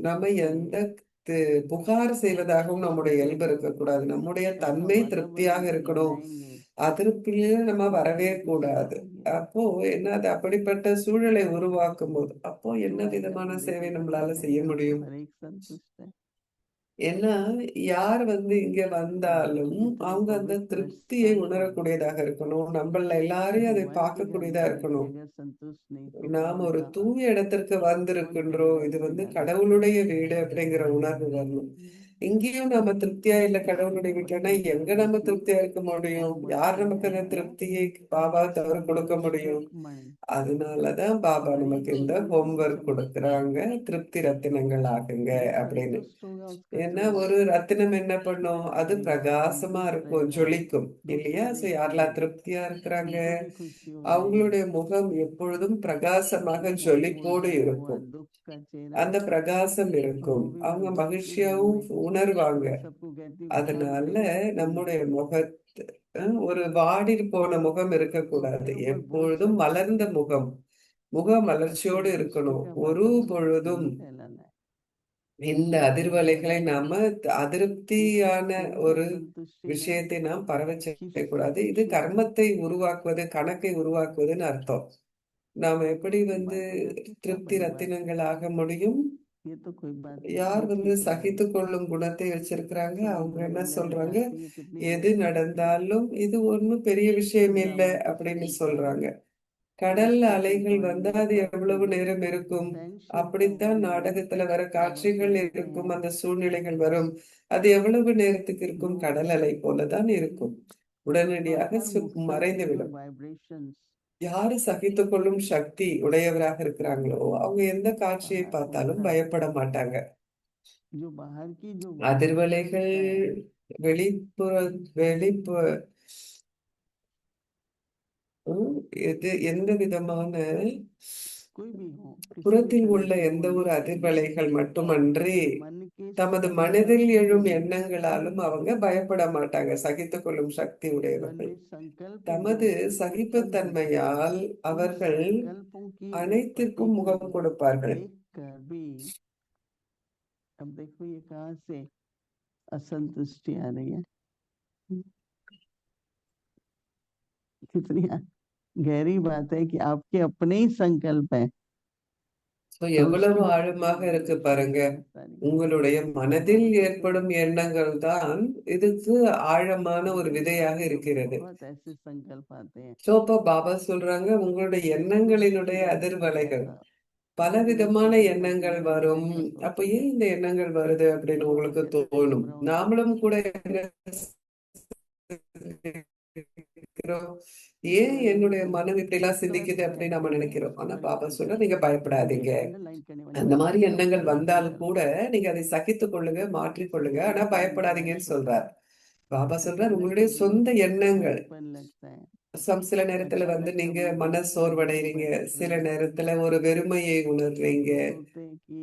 நம்ம எந்த इसलिए புகார் செய்வதாகவும் நம்முடைய இயல்பு இருக்கக்கூடாது. நம்முடைய ऐसा தன்மை திருப்தியாக वातावरण இருக்கணும். बनाएंगे அதிருப்தியில நம்ம तो வரவே शांति से கூடாது. रहोगे। அப்போ என்னது அப்படிப்பட்ட சூழலை உருவாக்கும் போது அப்போ तो என்ன आज आप விதமான சேவை देखोगे कि நம்மளால செய்ய यहाँ तो முடியும்? हर एक संतुष्ट है, ஏன்னா யார் இங்க வந்தாலும் जितने அவங்க அந்த पवित्र திருப்தியை स्थान पर உணரக்கூடியதாக இருக்கணும். நம்மள எல்லாரையும் அதை भगवान के घर பார்க்கக்கூடியதா जाके இருக்கணும். अगर संतुष्ट नहीं तो நாம் कौन ஒரு कहाँ தூய இடத்திற்கு कौन வந்திருக்கின்றோம், कहेगा இது कि मैं கடவுளுடைய வீடு அப்படிங்கிற உணர்வு வரணும். இங்கேயும் நம்ம திருப்தியா இல்ல इसलिए கடவுளுடைய வீட்டுலன்னா बच्चों को எங்க நம்ம देखिए திருப்தியா இருக்க முடியும்? होमवर्क யார் क्या நமக்கு है அந்த திருப்தியை பாபா தவிர கொடுக்க முடியும்? संतुष्टमय அதனாலதான் பாபா நமக்கு இந்த परीक्षण की ஹோம்ஒர்க் चमक। கொடுக்கறாங்க, திருப்தி ரத்தினங்கள் ஆகுங்க जो அப்படின்னு. संतुष्ट होगा उसका ஏன்னா जो ஒரு ரத்தினம் என்ன பண்ணும்? அது जो பிரகாசமா संतुष्ट இருக்கும், रहेगा ஜொலிக்கும் இல்லையா? दूसरे சோ யாரெல்லாம் देखेंगे திருப்தியா இருக்கிறாங்க, उनको भी खुशी हो जाएगी। அவங்களுடைய முகம் எப்பொழுதும் பிரகாசமாக जिसको ஜொலிப்போடு उलझा हुआ இருக்கும். दुख का चेहरा அந்த பிரகாசம் இருக்கும். वो भी அவங்க भगवान के घर மகிழ்ச்சியாவும் में உணர்வாங்க. मैं सबको कहती हूँ घर அதனால में நம்முடைய ஒரு வாடி போன முகம் இருக்கக்கூடாது. उसके ऊपर बहुत எப்பொழுதும் सारा மலர்ந்த முகம், முக மலர்ச்சியோடு असंतुष्टि இருக்கணும். का ஒரு वातावरण பொழுதும் नहीं फैलाना है। இந்த அதிர்வலைகளை நாம அதிருப்தியான इनकी ஒரு संतुष्टि ना விஷயத்தை நாம் பரவச் किस செய்யக்கூடாது. இது கர்மத்தை உருவாக்குவது, கணக்கை உருவாக்குவதுன்னு அர்த்தம். நாம எப்படி ये बातें करके क्या திருப்தி बड़ी बात है, ரத்தினங்கள் ஆக முடியும்? ये तो कोई बात नहीं, யார் ये ठीक हो சகித்து जाएगा। கொள்ளும் குணத்தை வச்சிருக்கிறாங்க, அவங்க समुद्र என்ன में लहरें சொல்றாங்க? आती है कितनी எது दूर से आती है, நடந்தாலும் இது ஒண்ணும் பெரிய விஷயம் இல்லை वृंदावन के அப்படின்னு संत சொல்றாங்க. वो கடல்ல उसको அலைகள் வந்தா संतोषजनक அது बात எவ்வளவு नहीं, நேரம் இருக்கும்? सहनशीलता அப்படித்தான் होती है। நாடகத்துல வர बाबा காட்சிகள் कहते இருக்கும், हैं அந்த சூழ்நிலைகள் வரும். அது எவ்வளவு நேரத்துக்கு இருக்கும்? जो கடல் அலை போலதான் இருக்கும், உடனடியாக बाहर मुक्तक மறைந்து के जो விடும். वाइब्रेशंस யாரு சகித்து கொள்ளும் சக்தி உடையவராக இருக்கிறாங்களோ அவங்க எந்த காட்சியை बाहर பார்த்தாலும் उनका பயப்பட மாட்டாங்க. जो बाहर की जो அதிர்வலைகள் वाइब्रेशंस है வெளிப்புற வெளிப்பு உம், எந்த விதமான कोई भी हो, किसी भी புறத்தில் तरह உள்ள के எந்த होने ஒரு से அதிர்வலைகள் மட்டுமன்றி मन के தமது संकल्प மனதில் எழும் से எண்ணங்களாலும் அவங்க பயப்பட மாட்டாங்க. சகித்துக் கொள்ளும் சக்தி मन உடையவர்கள் में संकल्प जो தமது उत्पन्न होते சகிப்புத்தன்மையால் उन அவர்கள் संकल्पों की उत्पत्ति அனைத்திற்கும் को முகம் கொடுப்பார்கள். देखकर भी अब देखो ये कहाँ से असंतुष्टि आ रही है, कितनी गहरी बात है कि आपके अपने ही संकल्प है So, और எவ்வளவு उसकी ஆழமாக இருக்கு பாருங்க. सारी உங்களுடைய மனதில் बाबा कहते ஏற்படும் हैं எண்ணங்கள் தான் இதுக்கு ஆழமான ஒரு விதையாக तो இருக்கிறது. बहुत ऐसे संकल्प आते हैं சோ அப்ப பாபா சொல்றாங்க, உங்களுடைய कि எண்ணங்களினுடைய नहीं அதிர்வலைகள் ऐसा பலவிதமான किसी पर எண்ணங்கள் किसी पर வரும். ऐसा तो அப்ப ஏன் இந்த எண்ணங்கள் வருது அப்படின்னு बाबा உங்களுக்கு कहते हैं தோணும். घबराओ नहीं, நாமளும் கூட என்ன சிந்திக்கிறோம், ஏன் என்னுடைய மனம் இப்படி எல்லாம் சிந்திக்குது அப்படின்னு நம்ம நினைக்கிறோம். ஆனா பாபா சொல்ற, நீங்க பயப்படாதீங்க. अंडरलाइन करने वाली அந்த बात மாதிரி है, इसका எண்ணங்கள் ऊपर வந்தால் संकल्प கூட நீங்க அதை சகித்துக் கொள்ளுங்க, மாற்றிக்கொள்ளுங்க, ஆனா संकल्प பயப்படாதீங்கன்னு विनाश होता சொல்றார். है। பாபா சொல்றார், अचानक உங்களுடைய कभी சொந்த எண்ணங்கள் लड़पन लगता है, சில நேரத்துல अचानक நீங்க कभी மன मन சோர்வடைறீங்க, में சில डिप्रेस, நேரத்துல ஒரு வெறுமையை உணர்றீங்க. सोचते हैं कि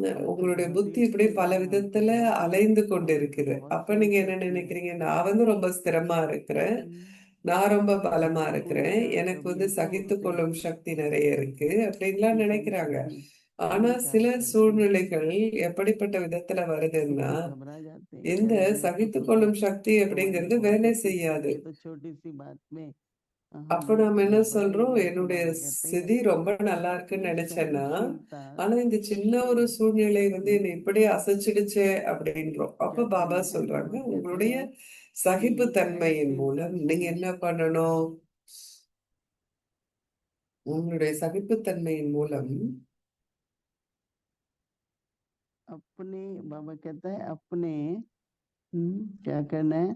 तो உங்களுடைய बहुत புத்தி ही இப்படி स्थिर பல है, हम तो விதத்துல बहुत அலைந்து கொண்டு हम तो இருக்குது. बहुत அப்ப सहन நீங்க என்ன करते हैं। நினைக்கிறீங்க? நான் ரொம்ப ஸ்திரமா இருக்கிறேன், நான் ரொம்ப பலமா कभी कोई இருக்கிறேன், दर्द எனக்கு कभी சகித்து जोर से கொள்ளும் சக்தி நிறைய இருக்கு அப்படின்லாம் कि நினைக்கிறாங்க. टेंशन भी ஆனா कभी சில काम करती है, சூழ்நிலைகள் எப்படிப்பட்ட விதத்துல तो வருதுன்னா, फिर घबरा जाते हैं இந்த कि अरे मैं तो சகித்து सोचा கொள்ளும் சக்தி हमारी அப்படிங்கிறது बहुत வேலை अच्छी थी, செய்யாது. ये तो छोटी सी बात में அப்ப हम நாம என்ன गड़बड़ा ही சொல்றோம், गए। तो என்னுடைய बाबा कहते हैं ஸ்திதி ரொம்ப நல்லா இருக்குன்னு ये நினைச்சேன்னா, सहनशीलता ஆனா இந்த சின்ன ஒரு சூழ்நிலை என்னை இப்படி அசைச்சிடுச்சே அப்படின்றோம். அப்ப क्या பாபா करना है, சொல்றாங்க, बाबा कहते உங்களுடைய हैं சகிப்பு कि தன்மையின் सहनशीलता மூலம் से நீங்க என்ன பண்ணணும்? உங்களுடைய சகிப்புத்தன்மையின் மூலம் अपने बाबा कहता है अपने क्या करना है,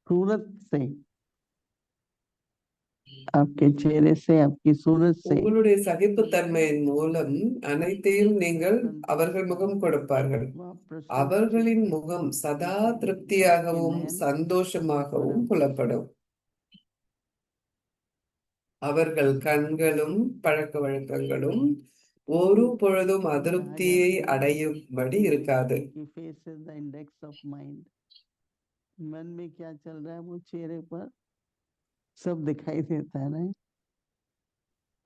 सूरत से, आपके चेहरे से, आपकी सूरत से உங்களுடைய சகிப்புத்தன்மையின் மூலம் அனைத்தையும் நீங்கள் அவர்கள் संतुष्टता, முகம் கொடுப்பார்கள். वह प्रसन्न அவர்களின் चित्त முகம் சதா दिखाई देगी, திருப்தியாகவும் आपके नयन சந்தோஷமாகவும் और புலப்படும். அவர்கள் கண்களும் பழக்க வழக்கங்களும் ஒரு பொழுதும் कहा அதிருப்தியை जाता है அடையும்படி कि இருக்காது. कि face is the index of mind. मन में क्या चल रहा है वो चेहरे पर सब दिखाई देता है ना।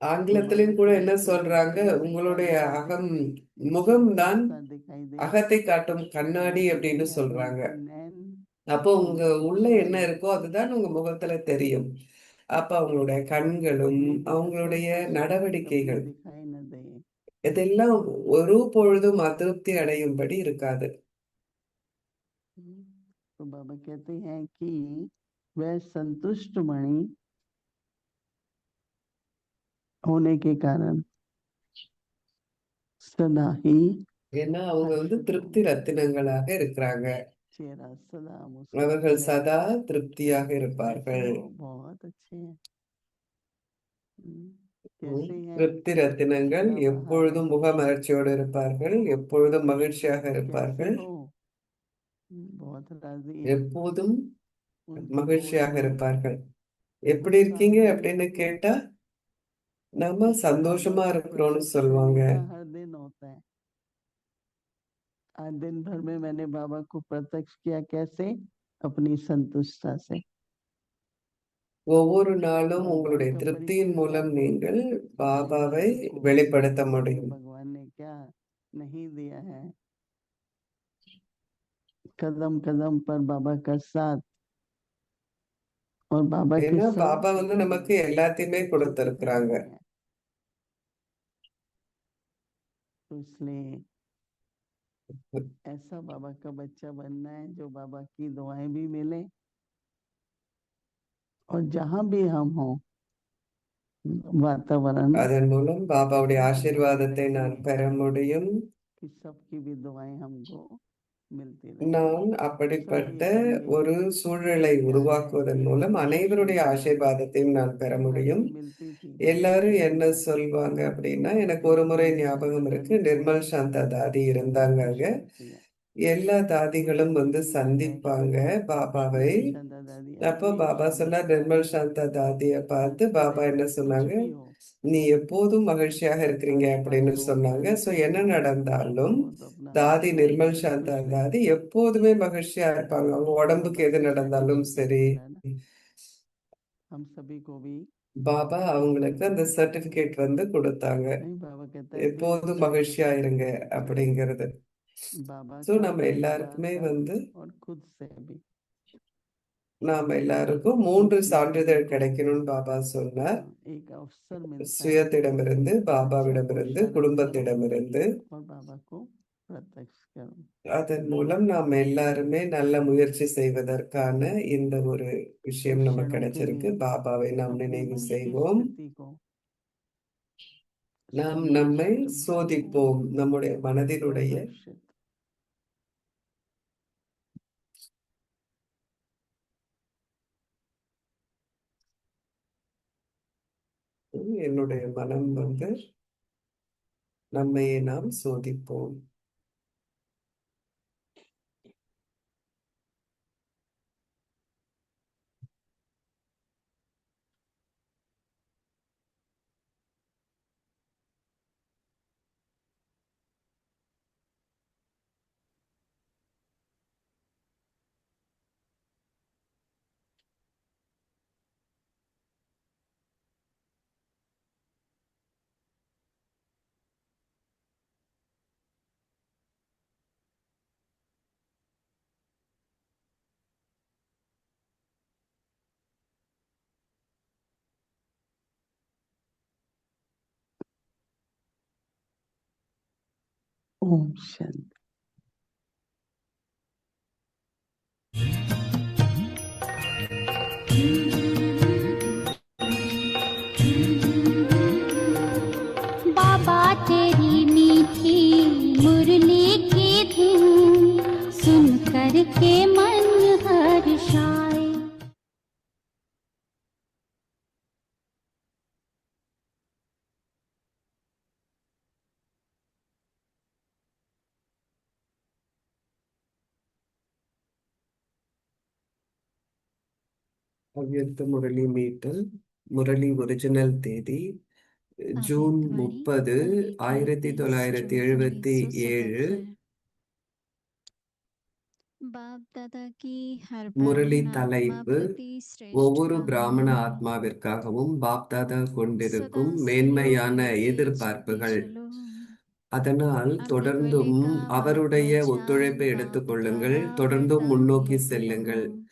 तो बाबा ஆங்கிலத்திலும் கூட कहते என்ன हैं कि சொல்றாங்க, जैसे உங்களுடைய पर्दे में அகம் एक முகம்தான் सा दिखाई दे, அகத்தை காட்டும் बाबा கண்ணாடி कहते அப்படின்னு हैं சொல்றாங்க. उनके नैन அப்போ உங்க உள்ள என்ன अच्छे இருக்கோ அதுதான் உங்க முகத்துல தெரியும். அப்ப அவங்களுடைய கண்களும் ये कहते அவங்களுடைய हैं कभी நடவடிக்கைகள் दिखाई न दे। இதெல்லாம் ஒரு பொழுதும் அதிருப்தி அடையும்படி இருக்காது. तो बाबा कहते हैं कि वह संतुष्ट मणि होने के कारण सदा ही ஏன்னா அவங்க हर्षित हो, திருப்தி ரத்தினங்களாக இருக்கிறாங்க. चेहरा सदा அவர்கள் मुस्कुराता சதா रहता है। திருப்தியாக कैसे இருப்பார்கள். हो, बहुत अच्छे हैं। ம், कैसे हैं திருப்தி ரத்தினங்கள் सदा बाहर எப்பொழுதும் முகமலர்ச்சியோடு இருப்பார்கள், எப்பொழுதும் மகிழ்ச்சியாக कैसे இருப்பார்கள், हो, बहुत राजी हैं। எப்போதும் उनकी மகிழ்ச்சியாக बोली में இருப்பார்கள். எப்படி उत्साह இருக்கீங்க नहीं அப்படின்னு होता। கேட்டா நம்ம बाबा சந்தோஷமா को இருக்கிறோம்னு प्रत्यक्ष சொல்லுவாங்க. करने का हर दिन होता है। आज दिन भर में मैंने बाबा को प्रत्यक्ष किया, कैसे? अपनी संतुष्टता से। ஒவ்வொரு நாளும் भगवान உங்களுடைய का திருப்தியின் परिचय மூலம் दिया நீங்கள் अपने பாபாவை बाबा को, வெளிப்படுத்த कि முடியும். भगवान ने क्या नहीं दिया है। कदम कदम पर बाबा का साथ और बाबा के ஏன்னா सब பாபா कुछ நமக்கு दिए, எல்லாத்தையுமே जो कुछ கொடுத்திருக்கிறாங்க. नहीं है। तो इसलिए ऐसा बाबा का बच्चा बनना है जो बाबा की दुआएं भी मिले, और जहां भी हम हो वातावरण அதன் மூலம் பாபாவுடைய ऐसा ஆசீர்வாதத்தை बने நான் பெற முடியும். कि सबकी भी दुआएं हमको मिलती रहे। நான் सब அப்படிப்பட்ட ये करिए ஒரு சூழலை क्या है உருவாக்குவதன் कि மூலம் அனைவருடைய शांति लाए। ஆசீர்வாதத்தையும் நான் பெற एक முடியும். आरती मिलती थी எல்லாரும் என்ன சொல்வாங்க அப்படின்னா, எனக்கு ஒரு முறை ஞாபகம் இருக்கு, நிர்மல் சாந்தா தாதி இருந்தாங்க அங்க. शांति है। எல்லா தாதிகளும் வந்து एक दिन சந்திப்பாங்க பாபாவை. निर्मल शांता दादी அப்போ हमेशा பாபா சொன்னார், நிர்மல் சாந்தா தாதியை பார்த்து हंसते பாபா रहे, என்ன कुछ சொன்னாங்க, भी हो। நீ எப்போதும் மகிழ்ச்சியாக இருக்கிறீங்க அப்படின்னு आसपास हो சொன்னாங்க. या ஸோ नहीं என்ன हो, நடந்தாலும் वो तो अपना தாதி நிர்மல் சாந்தா खुश தாதி रहते। எப்போதுமே மகிழ்ச்சியா இருப்பாங்க. அவங்க உடம்புக்கு बाबा எது से நடந்தாலும் सर्टिफिकेट சரி, मिला ना, हम सभी को भी। பாபா அவங்களுக்கு அந்த சர்டிபிகேட் வந்து கொடுத்தாங்க, नहीं, बाबा कहता है कि எப்போதும் மகிழ்ச்சியா இருங்க அப்படிங்கிறது. बाबा ஸோ का, நம்ம परिवार எல்லாருக்குமே का வந்து और खुद से भी। நாம எல்லாருக்கும் तो 3 इसलिए सभी சான்றிதழ் को கிடைக்கணும்னு பாபா சொன்னார். एक अवसर मिलता है சுயத்திடமிருந்து, कि अच्छा பாபாவிடமிருந்து, पुरुषार्थ करो குடும்பத்திடமிருந்து. और बाबा को प्रत्यक्ष करो। அதன் மூலம் நாம் எல்லாருமே நல்ல முயற்சி செய்வதற்கான இந்த ஒரு விஷயம் कुछ நமக்கு क्षणों के கிடைச்சிருக்கு. लिए பாபாவை நாம் अपने நினைவு मन की செய்வோம். स्थिति को நாம் நம்மை संतुष्ट भाव சோதிப்போம், நம்முடைய மனதினுடைய और हर्षित। என்னுடைய மனம் வந்து நம்மையே நாம் சோதிப்போம். ओम शांति। बाबा तेरी मीठी मुरली की धूम सुन कर के मन हर्षाए। அவ்வியக்த முரளி மீட்டல் முரளி ஒரிஜினல் தேதி ஜூன் आकाशवाणी 30, एक 1977. बाप दादा की हर முரளி ब्राह्मण आत्मा தலைப்பு प्रति श्रेष्ठ ஒவ்வொரு பிராமண भावनाएं ஆத்மாவிற்காகவும் பாப்தாதா सदा கொண்டிருக்கும் सहयोग மேன்மையான देते चलते எதிர்பார்ப்புகள். चलो அதனால் अमृत தொடர்ந்தும் वेले का அவருடைய वाक्य ஒத்துழைப்பை बाप எடுத்துக்கொள்ளுங்கள், दादा தொடர்ந்தும் वरदान முன்னோக்கி देते செல்லுங்கள். रहो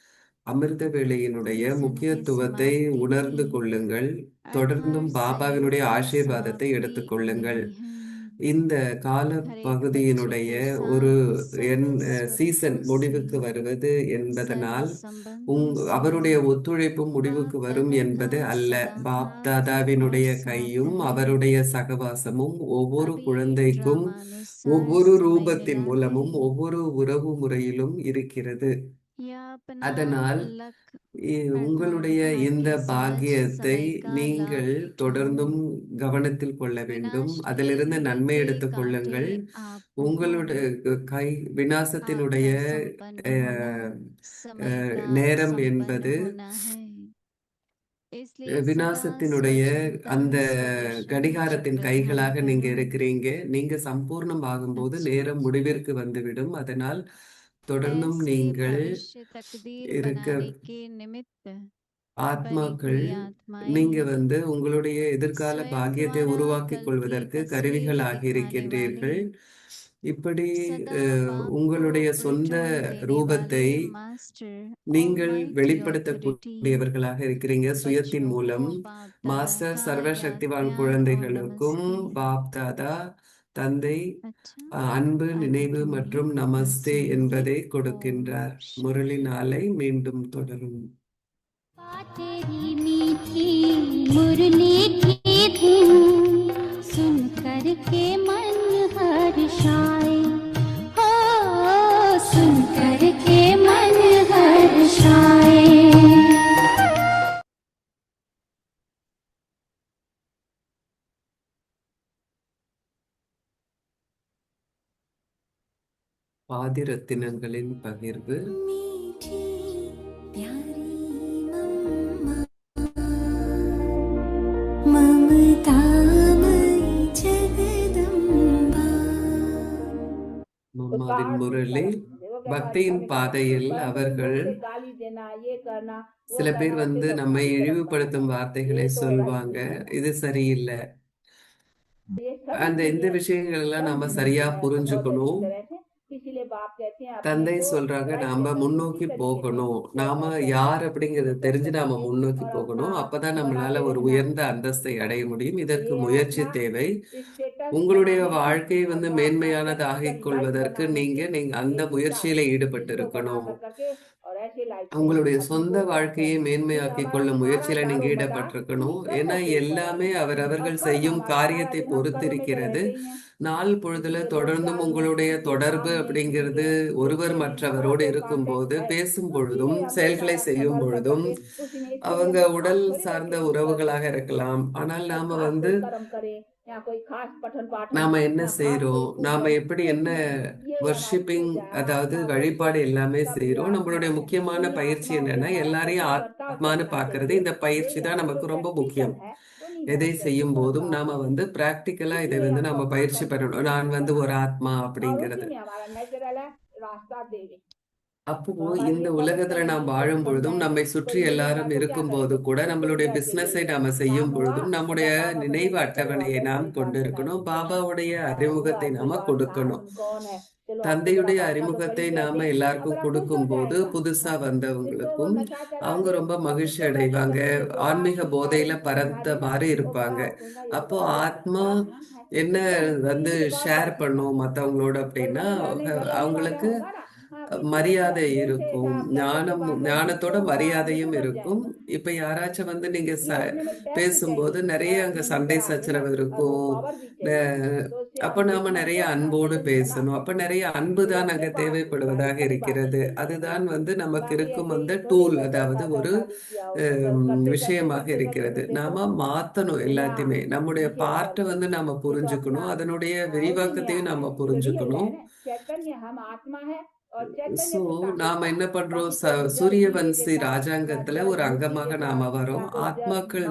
அமிர்த வேளையினுடைய सीजन की முக்கியத்துவத்தை समाप्ति உணர்ந்து में கொள்ளுங்கள், தொடர்ந்தும் अर्थात பாபாவினுடைய सहयोग की ஆசீர்வாதத்தை समाप्ति எடுத்துக்கொள்ளுங்கள். नहीं है இந்த கால हर एक बच्चे பகுதியினுடைய के ஒரு साथ சீசன் स्वरूपों முடிவுக்கு से வருவது सर्व என்பதனால் संबंधों से அவருடைய ஒத்துழைப்பும் முடிவுக்கு बाप வரும் दादा என்பது का அல்ல. सदा हाथ பாப்தாதாவினுடைய और साथ கையும் है அவருடைய சகவாசமும் ஒவ்வொரு अभी குழந்தைக்கும் ड्रामानुसार ஒவ்வொரு समय ரூபத்தின் मिला है மூலமும் ஒவ்வொரு உறவு முறையிலும் இருக்கிறது. या अपना அதனால் लक உங்களுடைய अर्थात இந்த आपकी समझ பாக்கியத்தை समय का நீங்கள் लाभ उठाओ தொடர்ந்தும் கவனத்தில் கொள்ள வேண்டும், विनाश के அதிலிருந்து நன்மை रीते எடுத்துக்கொள்ளுங்கள். कांटे आप हो உங்களுடைய கை விநாசத்தினுடைய आपका संपन्न होना அஹ், समय का நேரம் संपन्न என்பது होना है इसलिए सदा விநாசத்தினுடைய स्वच्छंदन அந்த स्वदर्शन கடிகாரத்தின் चक्र धारण கைகளாக நீங்க करो இருக்கிறீங்க. நீங்க சம்பூர்ணம் ஆகும்போது अच्छा நேரம் முடிவிற்கு வந்துவிடும். அதனால் தொடர்ந்தும் ऐसे நீங்கள் भविष्य तकदीर இருக்க बनाने के निमित्त बनी ஆத்மாக்கள் हुई நீங்க आत्माएं உங்களுடைய எதிர்கால स्वयं பாக்கியத்தை द्वारा உருவாக்கிக் कल की கொள்வதற்கு तस्वीर கருவிகளாக दिखाने இருக்கின்றீர்கள். वाले இப்படி सदा बाप को உங்களுடைய சொந்த रिटर्न देने ரூபத்தை वाले मास्टर நீங்கள் ऑलमाइटी ऑथोरिटी வெளிப்படுத்தக்கூடியவர்களாக இருக்கிறீங்க. சுயத்தின் बच्चों को மூலம் बाप दादा மாஸ்டர் का சர்வசக்திவான் याद प्यार और குழந்தைகளுக்கும் नमस्ते பாப் தாதா தந்தை अच्छा அன்பு, நினைவு अनंत மற்றும் में நமஸ்தே नमस्ते என்பதை ओम கொடுக்கின்றார். शांति முரளி நாளை மீண்டும் தொடரும். तेरी मीठी मुरली की धूम सुन कर के मन हर्षाए हो सुन कर के मन हर्षाए பாதிரத்தினங்களின் பகிர்வு. मीठी प्यारी मम्मा ममतामयी जगदम्बा மம்மாவின் முரளி பக்தியின் பாதையில் அவர்கள் சில பேர் நம்மை இழிவுபடுத்தும் வார்த்தைகளை சொல்வாங்க. இது சரியில்லை. அந்த இந்த விஷயங்கள் எல்லாம் நாம சரியா புரிஞ்சுக்கணும். தந்தை சொல்றாங்க நாம முன்னோக்கி போகணும். நாம யார் அப்படிங்கறது தெரிஞ்சு நாம முன்னோக்கி போகணும். அப்பதான் நம்மளால ஒரு உயர்ந்த அந்தஸ்தை அடைய முடியும். இதற்கு முயற்சி தேவை. உங்களுடைய வாழ்க்கை மேன்மையானதாகிக் கொள்வதற்கு நீங்க அந்த முயற்சியில ஈடுபட்டு இருக்கணும். உங்களுடைய சொந்த வாழ்க்கையை மேன்மையாக்கிக் கொள்ளும் முயற்சியில நீங்க ஈடுபட்டிருக்கணும். ஏன்னா எல்லாமே அவரவர்கள் செய்யும் காரியத்தை பொறுத்திருக்கிறது. நாள் பொழுதுல தொடர்ந்தும் உங்களுடைய தொடர்பு அப்படிங்கிறது ஒருவர் மற்றவரோடு இருக்கும்போது, பேசும் பொழுதும் செயல்களை செய்யும் பொழுதும் அவங்க உடல் சார்ந்த உறவுகளாக இருக்கலாம். ஆனால் நாம என்ன செய்யறோம், நாம எப்படி என்ன வர்ஷிப்பிங் அதாவது வழிபாடு எல்லாமே செய்யறோம். நம்மளுடைய முக்கியமான பயிற்சி என்னன்னா எல்லாரையும் ஆத்மான்னு பாக்குறது. இந்த பயிற்சி தான் நமக்கு ரொம்ப முக்கியம். எதை செய்யும் போதும் நாம பிராக்டிக்கலா இதை நாம பயிற்சி பண்ணணும். நான் ஒரு ஆத்மா அப்படிங்கிறது. அப்போ இந்த உலகத்துல நாம் வாழும் பொழுதும் நம்மை சுற்றி எல்லாரும் இருக்கும் போது கூட நம்மளுடைய பிசினஸை நாம செய்யும் பொழுதும் நம்முடைய நினைவு அட்டவணையை நாம் கொண்டிருக்கணும். பாபாவுடைய அறிமுகத்தை நாம கொடுக்கணும். தந்தையுடைய அறிமுகத்தை நாம எல்லாருக்கும் கொடுக்கும் போது புதுசா வந்தவங்களுக்கும் அவங்க ரொம்ப மகிழ்ச்சி அடைவாங்க. ஆன்மீக போதையில பறந்த மாதிரி இருப்பாங்க. அப்போ ஆத்மா என்ன ஷேர் பண்ணும் மத்தவங்களோட அப்படின்னா அவங்களுக்கு மரியாதை இருக்கும். ஞானத்தோட மரியாதையும் இருக்கும். இப்ப யாராச்சும் நீங்க பேசும்போது நிறைய அங்க சண்டை சச்சரவு இருக்கும். அப்ப நாம நிறைய அன்போடு பேசணும். அப்ப நிறைய அன்பு தான் அங்க தேவைப்படுவதாக இருக்கிறது. அதுதான் நமக்கு இருக்கும் டூல், அதாவது ஒரு விஷயமாக இருக்கிறது. நாம மாத்தணும் எல்லாத்தையுமே. நம்முடைய பார்ட்டை நாம புரிஞ்சுக்கணும். அதனுடைய விரிவாக்கத்தையும் நாம புரிஞ்சுக்கணும். சோ நாம என்ன பண்றோம்? சூரியவன்சி ராஜாங்கத்துல ஒரு அங்கமாக நாம வரோம். ஆத்மாக்கள்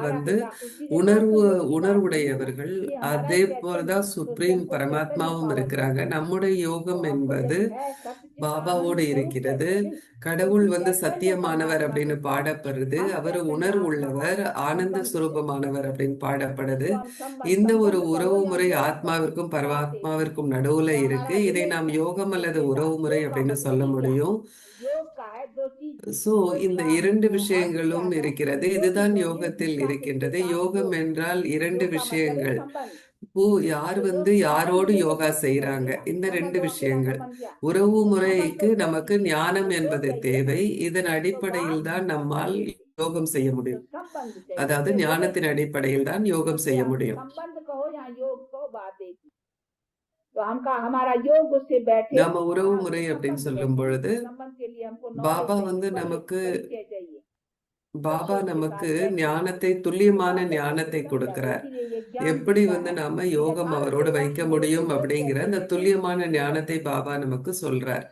உணர்வுடையவர்கள். அதே போலதான் சுப்ரீம் பரமாத்மாவும் இருக்கிறாங்க. நம்முடைய யோகம் என்பது பாபாவோடு இருக்கிறது. கடவுள் சத்தியமானவர் அப்படின்னு பாடப்படுறது. அவர் உணர்வுள்ளவர், ஆனந்த சுரூபமானவர் அப்படின்னு பாடப்படுது. இந்த ஒரு உறவு முறை ஆத்மாவிற்கும் பரமாத்மாவிற்கும் நடுவுல இருக்கு. இதை நாம் யோகம் அல்லது உறவு முறை அப்படின்னு சொல்ல முடியும். சோ இந்த இரண்டு விஷயங்களும் இருக்கிறது. இதுதான் யோகத்தில் இருக்கின்றது. யோகம் என்றால் இரண்டு விஷயங்கள். இப்போ யார் யாரோடு யோகா செய்யறாங்க, இந்த ரெண்டு விஷயங்கள். உறவு முறைக்கு நமக்கு ஞானம் என்பது தேவை. இதன் அடிப்படையில் தான் நம்மால் யோகம் செய்ய முடியும். அதாவது ஞானத்தின் அடிப்படையில் தான் யோகம் செய்ய முடியும். நாம உறவு முறை அப்படின்னு சொல்லும் பொழுது பாபா நமக்கு ஞானத்தை, துல்லியமான ஞானத்தை கொடுக்கிறார். எப்படி நாம யோகம் அவரோடு வைக்க முடியும் அப்படிங்கிற அந்த துல்லியமான ஞானத்தை பாபா நமக்கு சொல்றார்.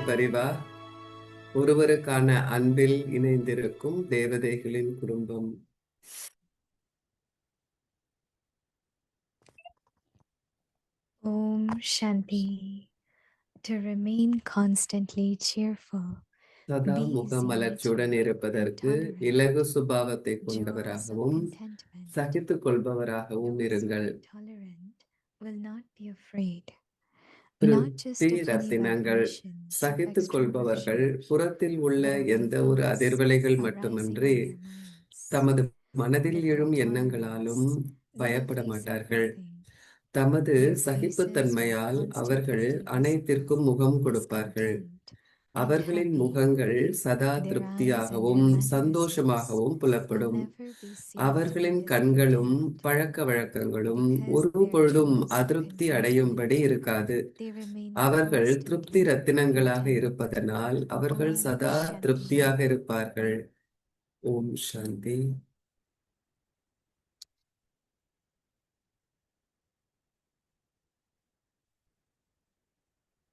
பரிவார் ஒருவருக்கான அன்பில் இணைந்திருக்கும் தேவதைகளின் குடும்பம். Om Shanti. To remain constantly cheerful, சதா be முகமலர்ச்சியுடன் zealous இருப்பதற்கு and tolerant, இலகு சுபாவத்தை jewels of கொண்டவராகவும் contentment. சகித்துக் கொள்பவராகவும் Those who இருங்கள். are tolerant will not be afraid, not just திருப்தி of any ரத்தினங்கள். vibrations of சகித்துக் கொள்பவர்கள் extroversion, புறத்தில் உள்ள but of எந்த the ஒரு thoughts அதிர்வலைகள் arising மட்டுமன்றி in their minds. தமது மனதில் With their எழும் எண்ணங்களாலும் tolerance, they will பயப்பட face மாட்டார்கள். everything. தமது Their faces will சகிப்புத்தன்மையால் constantly அவர்கள் be visible அனைத்திற்கும் முகம் as கொடுப்பார்கள். content and அவர்களின் happy. முகங்கள் சதா Their eyes and திருப்தியாகவும் their mannerisms சந்தோஷமாகவும் will புலப்படும். never be seen to அவர்களின் be கண்களும் discontent, பழக்க வழக்கங்களும் because ஒரு their பொழுதும் jewels of அதிருப்தி contentment, அடையும்படி இருக்காது. they remain அவர்கள் திருப்தி constantly ரத்தினங்களாக content. இருப்பதனால் அவர்கள் Om சதா Shanti. திருப்தியாக இருப்பார்கள். ஓம் சாந்தி.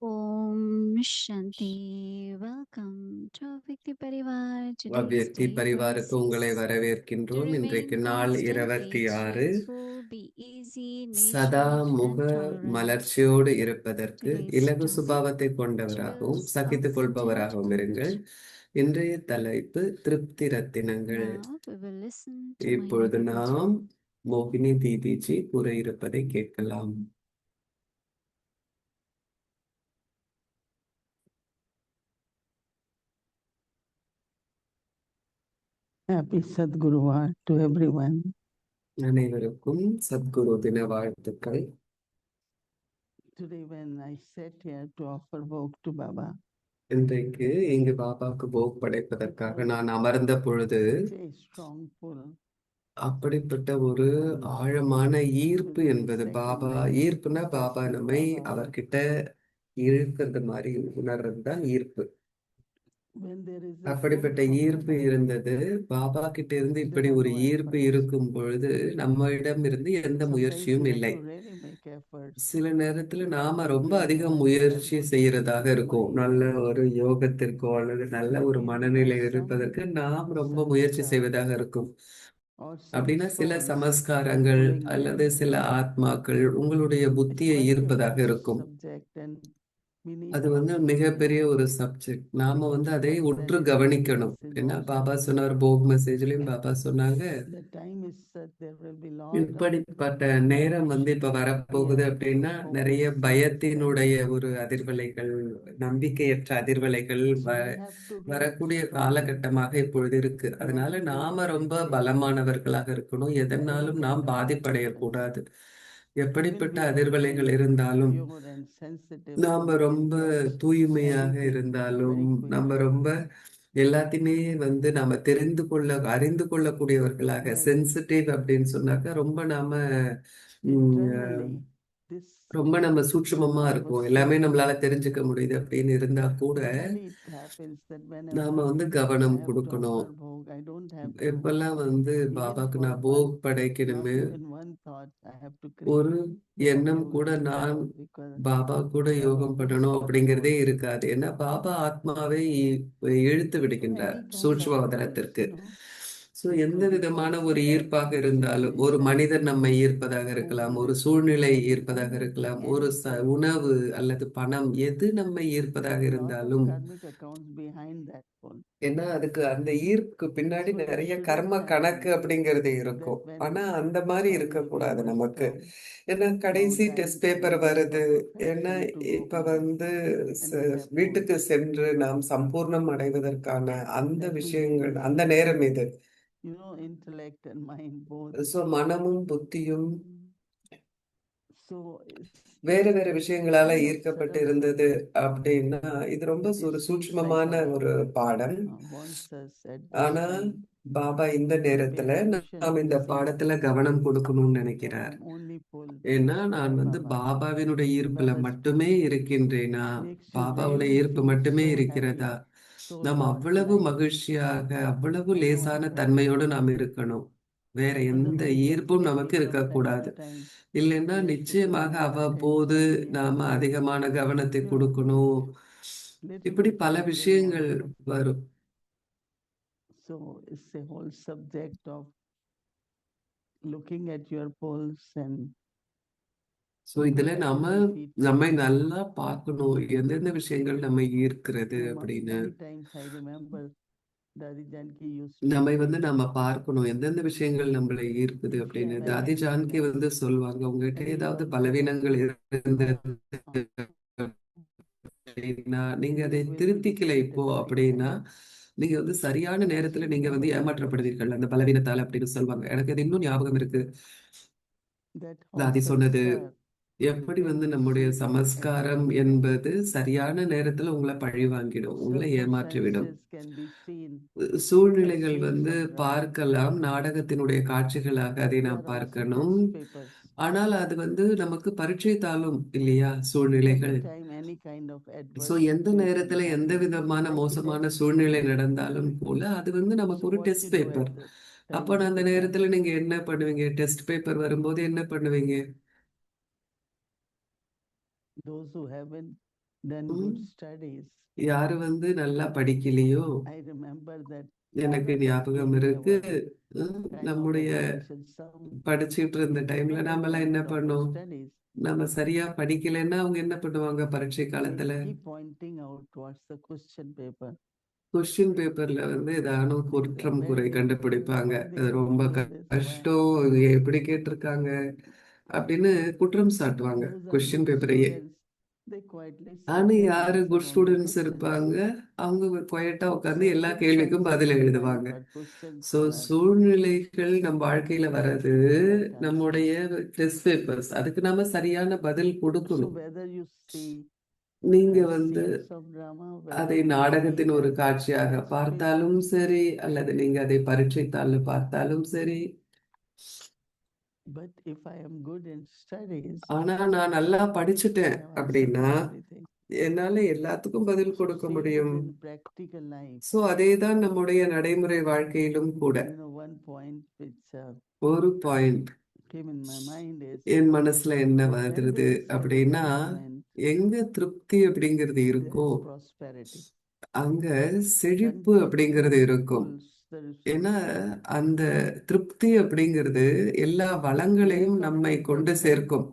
Om Shanti. Welcome to Vikti Parivar. Today's அவ்யக்தி day பரிவாருக்கு உங்களை 26. To வரவேற்கின்றோம். remain இன்றைக்கு நாள் constantly 26. cheerful, be easy, சதா natured முக and tolerant. மலர்ச்சியோடு இருப்பதற்கு Today's இலகு topic, சுபாவத்தை கொண்டவராகவும் jewels of சகித்துக் கொள்பவராகவும் இருங்கள். contentment. இன்றைய தலைப்பு திருப்தி ரத்தினங்கள். Now we will listen to இப்பொழுது Mohini Diji. நாம் மோகினி தீதிஜி கூற இருப்பதை கேட்கலாம். Happy Sadguruvar to everyone. அனைவருக்கும் சத்குரு தின வாழ்த்துக்கள். Today when I sat here to offer vogue to Baba, இன்றைக்கு இங்கு பாபாக்கு போக் படைப்பதற்காக நான் அமர்ந்த பொழுது such a strong pull. அப்படிப்பட்ட ஒரு ஆழமான ஈர்ப்பு என்பது ஈர்ப்புனா பாபா நம்மை அவர்கிட்ட இழுக்கிறது மாதிரி உணர்றது தான் ஈர்ப்பு. When there is a அப்படிப்பட்ட pull from ஈர்ப்பு Baba, இருந்தது. பாபா கிட்ட இருந்து இப்படி ஒரு ஈர்ப்பு இருக்கும் பொழுது நம்மிடம் இருந்து எந்த sometimes we முயற்சியும் have இல்லை. to really make efforts. சில நேரத்துல நாம ரொம்ப அதிக முயற்சி செய்யறதாக இருக்கும். நல்ல ஒரு யோகத்திற்கோ அல்லது நல்ல ஒரு மனநிலை இருப்பதற்கு நாம் ரொம்ப முயற்சி செய்வதாக இருக்கும். Or some அப்படின்னா சில souls சமஸ்காரங்கள் pulling அல்லது them சில to ஆத்மாக்கள் உங்களுடைய புத்தியை express your ஈர்ப்பதாக இருக்கும். subject and We need அது to வந்து observe மிகப்பெரிய them. ஒரு சப்ஜெக்ட். நாம வந்து அதை But உற்று when the கவனிக்கணும். message ஏன்னா also, பாபா சொன்னார், போக் மெசேஜ்லயும் பாபா சொன்னாங்க, the time is such there will be lot of இப்படிப்பட்ட நேரம் வந்து இப்ப வரப்போகுது fear, அப்படின்னா நிறைய hopelessness, பயத்தினுடைய sadness. ஒரு அதிர்வலைகள், நம்பிக்கையற்ற அதிர்வலைகள் So we have to be வரக்கூடிய strong. காலகட்டமாக இப்பொழுது இருக்கு. அதனால Not to நாம ரொம்ப hesitate. பலமானவர்களாக இருக்கணும். Whatever எதனாலும் the நாம் time happens, பாதிப்படையக்கூடாது. even எப்படிப்பட்ட we are அதிர்வலைகள் very இருந்தாலும் pure and sensitive to நாம ரொம்ப தூய்மையாக anything இருந்தாலும் very நம்ம quickly. ரொம்ப எல்லாத்தையுமே வந்து நாம அறிந்து கொள்ளக்கூடியவர்களாக, But சென்சிட்டிவ் அப்படின்னு சொன்னாக்கா ரொம்ப நாம உம், internally, this ரொம்ப நம்ம சூட்சுமமா I was இருப்போம். எல்லாமே saying, நம்மளால தெரிஞ்சுக்க முடியுது அப்படின்னு இருந்தா கூட normally it happens that whenever நாம வந்து I கவனம் have to கொடுக்கணும். offer bhog, I don't have to எப்பெல்லாம் வந்து even பாபாக்கு for நான் one, pork not படைக்கணுமே, even one thought, I have to ஒரு create எண்ணம் yoga கூட with நான் Baba because பாபா கூட Baba யோகம் puts பண்ணணும் our அப்படிங்கிறதே force. இருக்காது. ஏன்னா பாபா ஆத்மாவை இழுத்து So விடுகின்றார் any kind of force, சூட்சுமவதனத்திற்கு. ஸோ it எந்த could be விதமான ஒரு positive, ஈர்ப்பாக இருந்தாலும், ஒரு situation, மனிதர் நம்மை ஈர்ப்பதாக இருக்கலாம், ஒரு hopelessness, சூழ்நிலை ஈர்ப்பதாக anything, இருக்கலாம், ஒரு anything. உணவு அல்லது பணம், எது நம்மை ஈர்ப்பதாக There are lot of இருந்தாலும், karmic accounts behind that pull. ஏன்னா அதுக்கு அந்த ஈர்ப்புக்கு பின்னாடி So it நிறைய shouldn't கர்ம கணக்கு happen அப்படிங்கிறது that இருக்கும். when ஆனா அந்த மாதிரி finally we இருக்கக்கூடாது must நமக்கு. come, ஏன்னா now கடைசி time டெஸ்ட் பேப்பர் to வருது. become ஏன்னா perfection to go இப்ப home வந்து and we have to வீட்டுக்கு சென்று நாம் சம்பூர்ணம் அடைவதற்கான அந்த that we விஷயங்கள், use, அந்த நேரம் இது. intellect and mind both. So மனமும் புத்தியும் So it's வேற வேற விஷயங்களால kind of ஈர்க்கப்பட்டு subtle இருந்தது subject, அப்படின்னா இது ரொம்ப but ஒரு it feels like சூட்சுமமான Baba ஒரு பாடம். wants us at this ஆனா time பாபா இந்த to pay நேரத்துல attention நாம் and இந்த see பாடத்துல கவனம் கொடுக்கணும்னு that I நினைக்கிறார். am only pulled ஏன்னா by நான் வந்து Baba. பாபாவினுடைய ஈர்ப்புல Baba's மட்டுமே pull இருக்கின்றேனா, makes you பாபாவுடைய really ஈர்ப்பு feel மட்டுமே so இருக்கிறதா, happy, so நாம் அவ்வளவு light. மகிழ்ச்சியாக, அவ்வளவு I know லேசான I'm right. தன்மையோடு நாம் இருக்கணும். வேற எந்த Otherwise, ஈர்ப்பும் நமக்கு definitely from time இருக்கக்கூடாது. to time, இல்லைன்னா we have to pay நிச்சயமாக more அவ்வப்போது attention. We have நாம to, அதிகமான கவனத்தை you know, கொடுக்கணும். little இப்படி bit பல change in விஷயங்கள் model. வரும். So it's a whole subject of looking at your pulse and so இதுல whatever நாம we feed நம்மை forward. நல்லா பார்க்கணும், எந்தெந்த விஷயங்கள் நம்மை ஈர்க்கிறது அப்படின்னு. Many times I remember Dadi Janki used to நம்மை say, வந்து நாம பார்க்கணும், எந்தெந்த விஷயங்கள் நம்மளை ஈர்க்குது if you அப்படின்னு. have தாதி any ஜானகி weakness, வந்து சொல்லுவாங்க, உங்ககிட்ட and you ஏதாவது want to பலவீனங்கள் இருந்தது uh, அப்படின்னா, நீங்க அதை you will be திருத்திக்கல இப்போ defeated very அப்படின்னா, fast. நீங்க வந்து சரியான நேரத்துல நீங்க வந்து Remember that words, ஏமாற்றப்படுவீர்கள் அந்த பலவீனத்தால் அப்படின்னு சொல்லுவாங்க. எனக்கு அது இன்னும் ஞாபகம் இருக்கு. that how தாதி சொன்னது, sanskar எப்படி can வந்து நம்முடைய deceive us at சமஸ்காரம் any time. என்பது சரியான நேரத்துல உங்களை பழி வாங்கிடும், உங்களை ஏமாற்றிவிடும். Circumstances can be seen சூழ்நிலைகள் as வந்து scenes of drama. பார்க்கலாம், நாடகத்தினுடைய காட்சிகளாக அதை They நாம் are also பார்க்கணும். test papers. ஆனால் அது வந்து நமக்கு பரீட்சை தாளும் இல்லையா சூழ்நிலைகள். Anytime any kind of so adverse எந்த situation நேரத்துல எந்த happens, விதமான like a மோசமான test சூழ்நிலை paper. நடந்தாலும் போல அது வந்து நமக்கு So ஒரு what test you do paper. at the time அப்போ of அந்த exam, நேரத்துல நீங்க என்ன பண்ணுவீங்க? டெஸ்ட் பேப்பர் வரும்போது என்ன பண்ணுவீங்க? those who haven't done ம், good studies, யாரு வந்து நல்லா படிக்கலையோ, I remember that எனக்கு ஞாபகம் in இருக்கு, our time of நம்முடைய examination, some படிச்சுட்டு இருந்த டைம்ல weren't நாமெல்லாம் என்ன doing proper பண்ணோம்? studies. நம்ம சரியா படிக்கலைன்னா அவங்க என்ன பண்ணுவாங்க பரீட்சை They காலத்துல? keep pointing out towards the question paper. Question பேப்பர்ல வந்து ஏதானும் They குற்றம் were குறை very, கண்டுபிடிப்பாங்க. why they அது have ரொம்ப given this, why. கஷ்டம், இது எப்படி கேட்டிருக்காங்க அப்படின்னு குற்றம் சாட்டுவாங்க Those are question good பேப்பரையே. students. They quietly sit ஆனா and யாரு answer good all the students questions. இருப்பாங்க, அவங்க குவைட்டா உட்கார்ந்து எல்லா Circumstances கேள்விக்கும் பதில் are எழுதுவாங்க. kind, but questions so are சூழ்நிலைகள் நம் வாழ்க்கையில வர்றது right answer. நம்முடைய டெஸ்ட் பேப்பர்ஸ், அதுக்கு நாம சரியான பதில் So கொடுக்கணும். whether you see நீங்க as வந்து scenes of drama, அதை whether you see நாடகத்தின் ஒரு as காட்சியாக test பார்த்தாலும் papers, சரி, அல்லது நீங்க அதை பரீட்சை தாள்ல பார்த்தாலும் சரி. but if I am good in studies, ஆனா நான் நல்லா I படிச்சுட்டேன் have answered அப்படின்னா to everything. என்னால எல்லாத்துக்கும் பதில் So கொடுக்க same is முடியும். in practical life. சோ அதேதான் நம்முடைய நடைமுறை வாழ்க்கையிலும் கூட. One point which ஒரு point came in my mind is என் மனசுல என்ன where வருது there is அப்படின்னா, contentment, எங்க திருப்தி அப்படிங்கிறது there இருக்கோ is prosperity. அங்க செழிப்பு அப்படிங்கிறது இருக்கும். Pulse, there is ஏன்னா prosperity. அந்த திருப்தி அப்படிங்கிறது எல்லா Lack வளங்களையும் of நம்மை கொண்டு contentment சேர்க்கும்.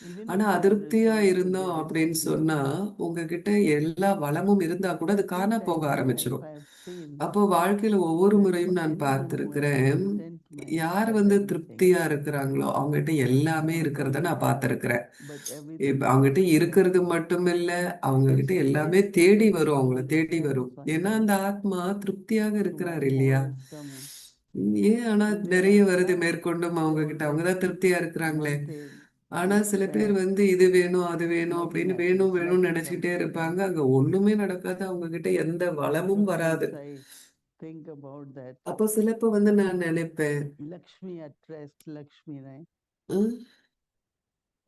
Even ஆனா if you are அதிருப்தியா resolved to இருந்தோம் be அப்படின்னு disciplined, சொன்னா உங்ககிட்ட எல்லா வளமும் இருந்தா கூட அது many காணா போக times in life ஆரம்பிச்சிடும். I have seen அப்போ வாழ்க்கையில ஒவ்வொரு that முறையும் நான் anyone who has பார்த்திருக்கிறேன், contentment யார் has வந்து everything, திருப்தியா இருக்கிறாங்களோ அவங்ககிட்ட எல்லாமே not இருக்கிறத only நான் that, பார்த்திருக்கிறேன். but everything அவங்ககிட்ட comes from இருக்கிறது மட்டும் இல்ல, அவங்க கிட்ட எல்லாமே discipline தேடி வரும், அவங்கள is தேடி வரும். ஏன்னா satisfying. அந்த ஆத்மா திருப்தியாக So இருக்கிறார் why இல்லையா? more has come ஏன் ஆனா in their நிறைய வருது lifetime? மேற்கொண்டும் அவங்க They கிட்ட, always அவங்கதான் திருப்தியா இருக்கிறாங்களே. wanted ஆனா this சில பேர் that, வந்து இது வேணும் அது வேணும் nothing அப்படின்னு happens, வேணும் வேணும்னு nothing நினைச்சுக்கிட்டே comes to இருப்பாங்க. them. அங்க ஒண்ணுமே நடக்காது, அவங்க கிட்ட எந்த வளமும் வராது. Sometimes I think about that. அப்போ சிலப்ப வந்து நான் நினைப்பேன், Lakshmi addressed Lakshmi, right? "ம்,